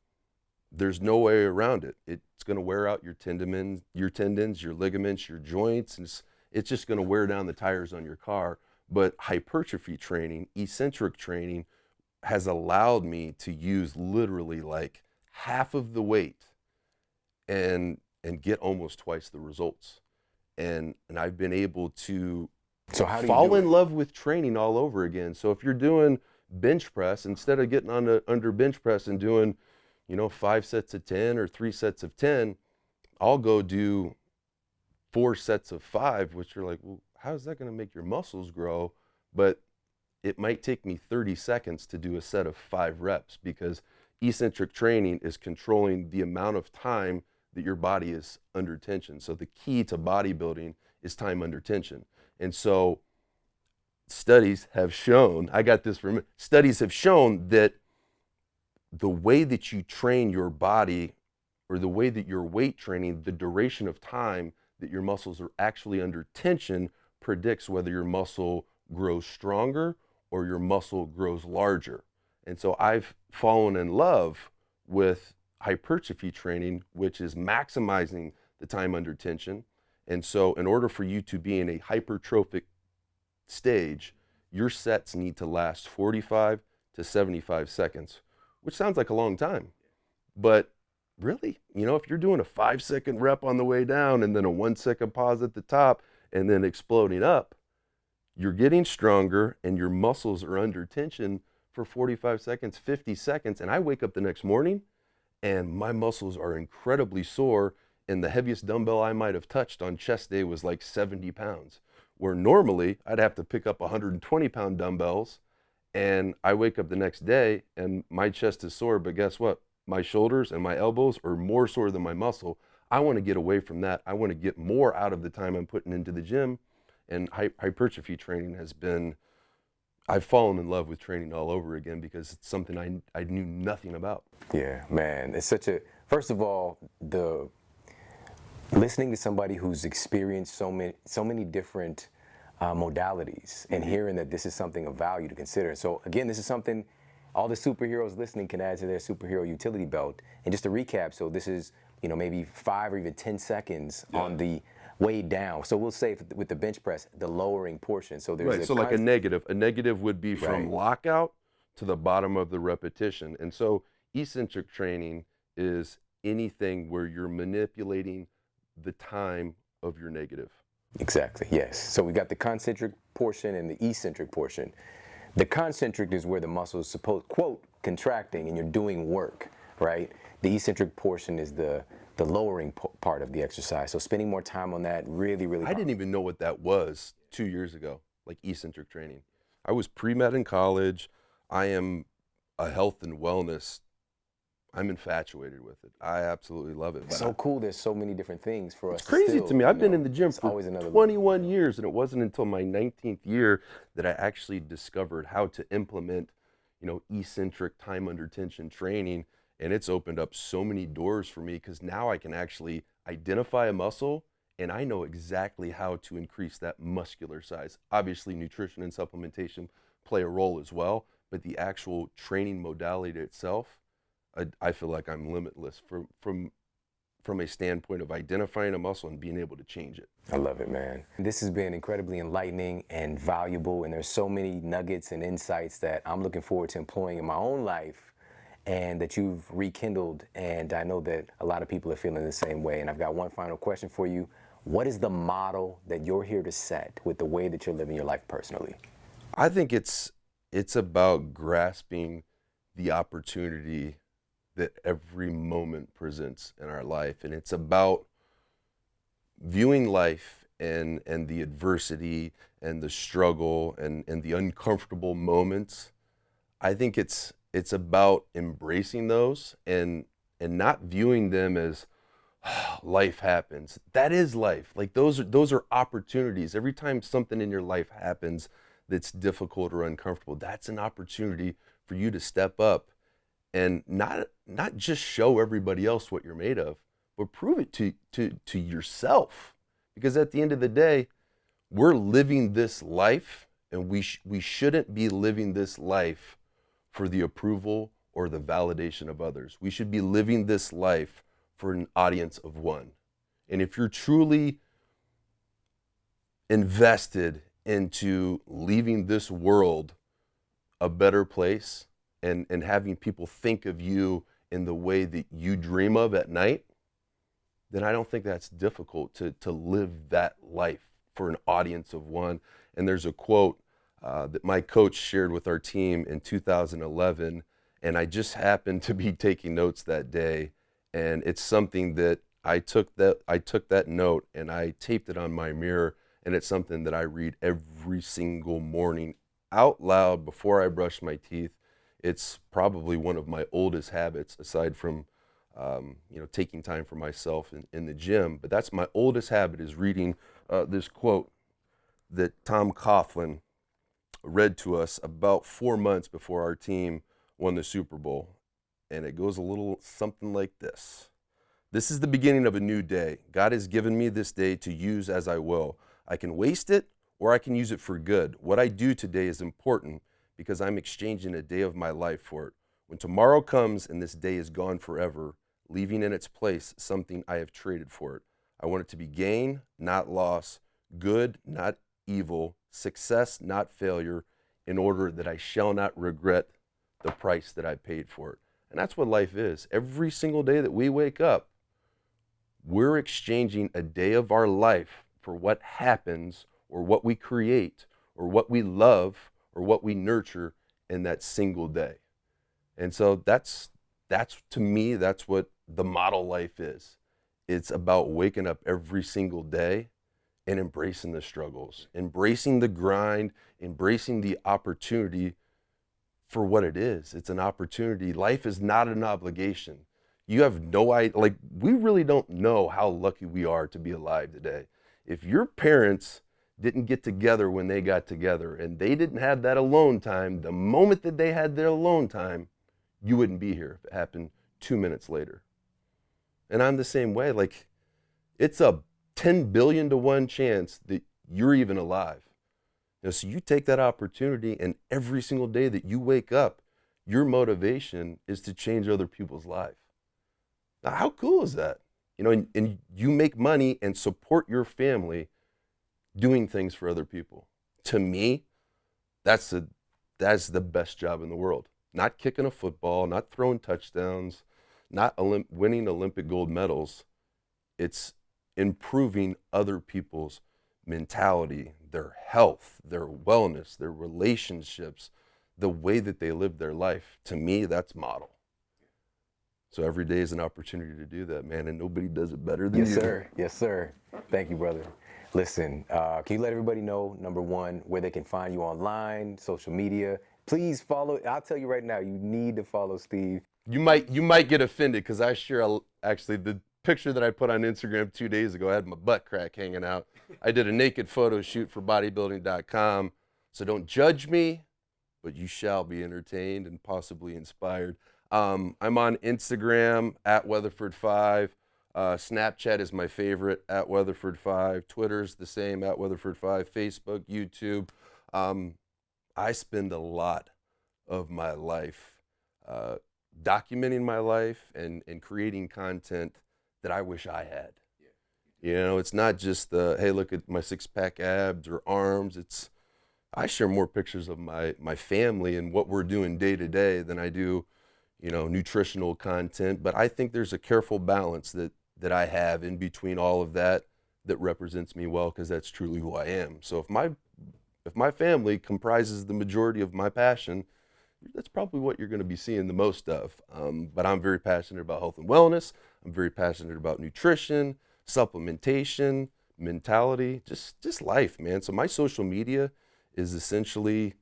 there's no way around it. It's going to wear out your tendons, your ligaments, your joints, and it's just going to wear down the tires on your car. But hypertrophy training, eccentric training, has allowed me to use literally like half of the weight and get almost twice the results. And I've been able to fall in love with training all over again. So if you're doing bench press, instead of getting under bench press and doing, you know, 5 sets of 10 or 3 sets of 10, I'll go do 4 sets of 5, which you're like, well, how is that going to make your muscles grow? But it might take me 30 seconds to do a set of 5 reps, because eccentric training is controlling the amount of time that your body is under tension. So the key to bodybuilding is time under tension. And so studies have shown that the way that you train your body, or the way that you're weight training, the duration of time that your muscles are actually under tension predicts whether your muscle grows stronger or your muscle grows larger. And so I've fallen in love with hypertrophy training, which is maximizing the time under tension. And so in order for you to be in a hypertrophic stage, your sets need to last 45 to 75 seconds, which sounds like a long time. But really, you know, if you're doing a 5-second rep on the way down and then a 1-second pause at the top and then exploding up, you're getting stronger and your muscles are under tension for 45 seconds, 50 seconds. And I wake up the next morning and my muscles are incredibly sore, and the heaviest dumbbell I might have touched on chest day was like 70 pounds, where normally I'd have to pick up 120-pound dumbbells, and I wake up the next day and my chest is sore, but guess what? My shoulders and my elbows are more sore than my muscle. I want to get away from that. I want to get more out of the time I'm putting into the gym, and hypertrophy training has been, I've fallen in love with training all over again, because it's something I knew nothing about. Yeah, man, it's such a, first of all, listening to somebody who's experienced so many different modalities, and hearing that this is something of value to consider. So again, this is something all the superheroes listening can add to their superhero utility belt. And just to recap, so this is, you know, maybe 5 or even 10 seconds on the way down. So we'll say with the bench press, the lowering portion. So there's right. So like a negative. A negative would be from lockout to the bottom of the repetition. And so eccentric training is anything where you're manipulating the time of your negative. Exactly, yes. So we got the concentric portion and the eccentric portion. The concentric is where the muscle is supposed, quote, contracting, and you're doing work, right? The eccentric portion is the lowering part of the exercise. So spending more time on that really, really. I didn't even know what that was 2 years ago, like eccentric training. I was pre-med in college. I am a health and wellness. I'm infatuated with it. I absolutely love it. It's so cool. There's so many different things for us. It's crazy to me. I've been in the gym for 21 level. years, and it wasn't until my 19th year that I actually discovered how to implement, you know, eccentric time under tension training. And it's opened up so many doors for me, because now I can actually identify a muscle and I know exactly how to increase that muscular size. Obviously, nutrition and supplementation play a role as well, but the actual training modality itself, I feel like I'm limitless from a standpoint of identifying a muscle and being able to change it. I love it, man. This has been incredibly enlightening and valuable, and there's so many nuggets and insights that I'm looking forward to employing in my own life and that you've rekindled, and I know that a lot of people are feeling the same way. And I've got one final question for you. What is the model that you're here to set with the way that you're living your life personally? I think it's about grasping the opportunity that every moment presents in our life, and it's about viewing life and the adversity and the struggle and the uncomfortable moments. I think it's about embracing those and not viewing them as life happens. That is life. Like those are opportunities. Every time something in your life happens that's difficult or uncomfortable, that's an opportunity for you to step up and not just show everybody else what you're made of, but prove it to yourself. Because at the end of the day, we're living this life, and we shouldn't be living this life for the approval or the validation of others. We should be living this life for an audience of one. And if you're truly invested into leaving this world a better place and having people think of you in the way that you dream of at night, then I don't think that's difficult to live that life for an audience of one. And there's a quote that my coach shared with our team in 2011, and I just happened to be taking notes that day, and it's something that I took that note and I taped it on my mirror, and it's something that I read every single morning out loud before I brush my teeth. It's probably one of my oldest habits, aside from taking time for myself in the gym. But that's my oldest habit, is reading this quote that Tom Coughlin read to us about 4 months before our team won the Super Bowl. And it goes a little something like this. This is the beginning of a new day. God has given me this day to use as I will. I can waste it or I can use it for good. What I do today is important because I'm exchanging a day of my life for it. When tomorrow comes and this day is gone forever, leaving in its place something I have traded for it. I want it to be gain, not loss, good, not evil, success, not failure, in order that I shall not regret the price that I paid for it. And that's what life is. Every single day that we wake up, we're exchanging a day of our life for what happens or what we create or what we love or what we nurture in that single day. And so that's to me, that's what the model life is. It's about waking up every single day and embracing the struggles, embracing the grind, embracing the opportunity for what it is. It's an opportunity. Life is not an obligation. You have no idea, like, we really don't know how lucky we are to be alive today. If your parents didn't get together when they got together and they didn't have that alone time, the moment that they had their alone time, you wouldn't be here if it happened 2 minutes later. And I'm the same way. Like, it's a 10 billion to 1 chance that you're even alive. So you take that opportunity, and every single day that you wake up, your motivation is to change other people's lives. Now, how cool is that? And you make money and support your family doing things for other people. To me, that's the best job in the world. Not kicking a football, not throwing touchdowns, not winning Olympic gold medals. It's improving other people's mentality, their health, their wellness, their relationships, the way that they live their life. To me, that's model. So every day is an opportunity to do that, man, and nobody does it better than you. Yes, sir. Yes, sir. Thank you, brother. Listen, can you let everybody know, number one, where they can find you online, social media? Please follow. I'll tell you right now, you need to follow Steve. You might get offended because I share actually the picture that I put on Instagram 2 days ago. I had my butt crack hanging out. I did a naked photo shoot for bodybuilding.com. So don't judge me, but you shall be entertained and possibly inspired. I'm on Instagram at Weatherford5. Snapchat is my favorite, at Weatherford5. Twitter's the same, at Weatherford5. Facebook, YouTube. I spend a lot of my life documenting my life and creating content that I wish I had. You know, it's not just the, hey, look at my six-pack abs or arms. I share more pictures of my family and what we're doing day to day than I do, you know, nutritional content. But I think there's a careful balance that I have in between all of that represents me well, because that's truly who I am. So if my family comprises the majority of my passion, that's probably what you're going to be seeing the most of. But I'm very passionate about health and wellness. I'm very passionate about nutrition, supplementation, mentality, just life, man. So my social media is essentially,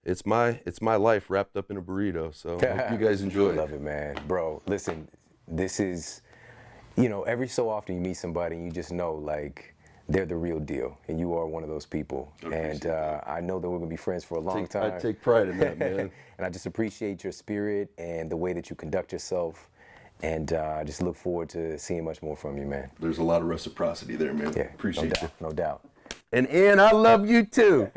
it's my life wrapped up in a burrito. So I hope you guys enjoy it. Love it, man. Bro, listen, this is, you know, every so often you meet somebody and you just know, like, they're the real deal, and you are one of those people. And I know that we're gonna be friends for a long time. I take pride in that, man. And I just appreciate your spirit and the way that you conduct yourself. And I just look forward to seeing much more from you, man. There's a lot of reciprocity there, man. Yeah, Appreciate you. No doubt. And Ian, I love you too.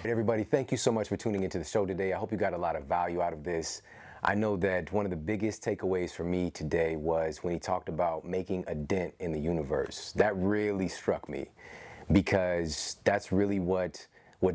Everybody, thank you so much for tuning into the show today. I hope you got a lot of value out of this. I know that one of the biggest takeaways for me today was when he talked about making a dent in the universe. That really struck me, because that's really what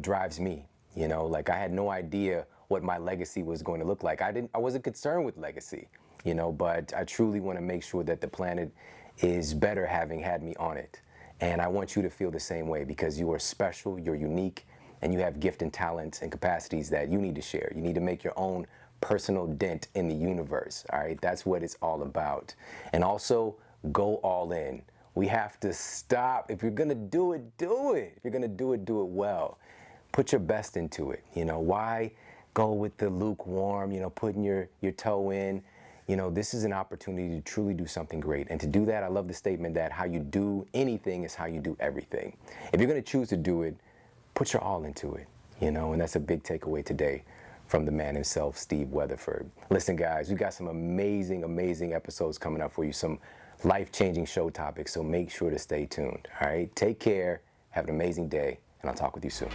drives me. You know, like, I had no idea what my legacy was going to look like. I wasn't concerned with legacy, you know, but I truly want to make sure that the planet is better having had me on it. And I want you to feel the same way, because you are special, you're unique, and you have gift and talents and capacities that you need to share. You need to make your own personal dent in the universe. All right, that's what it's all about. And also, go all in. We have to stop. If you're gonna do it, do it. If you're gonna do it well. Put your best into it. You know, why go with the lukewarm, you know, putting your toe in? You know, this is an opportunity to truly do something great. And to do that, I love the statement that how you do anything is how you do everything. If you're gonna choose to do it, put your all into it, you know, and that's a big takeaway today from the man himself, Steve Weatherford. Listen, guys, we got some amazing, amazing episodes coming up for you, some life-changing show topics, so make sure to stay tuned, all right? Take care, have an amazing day, and I'll talk with you soon.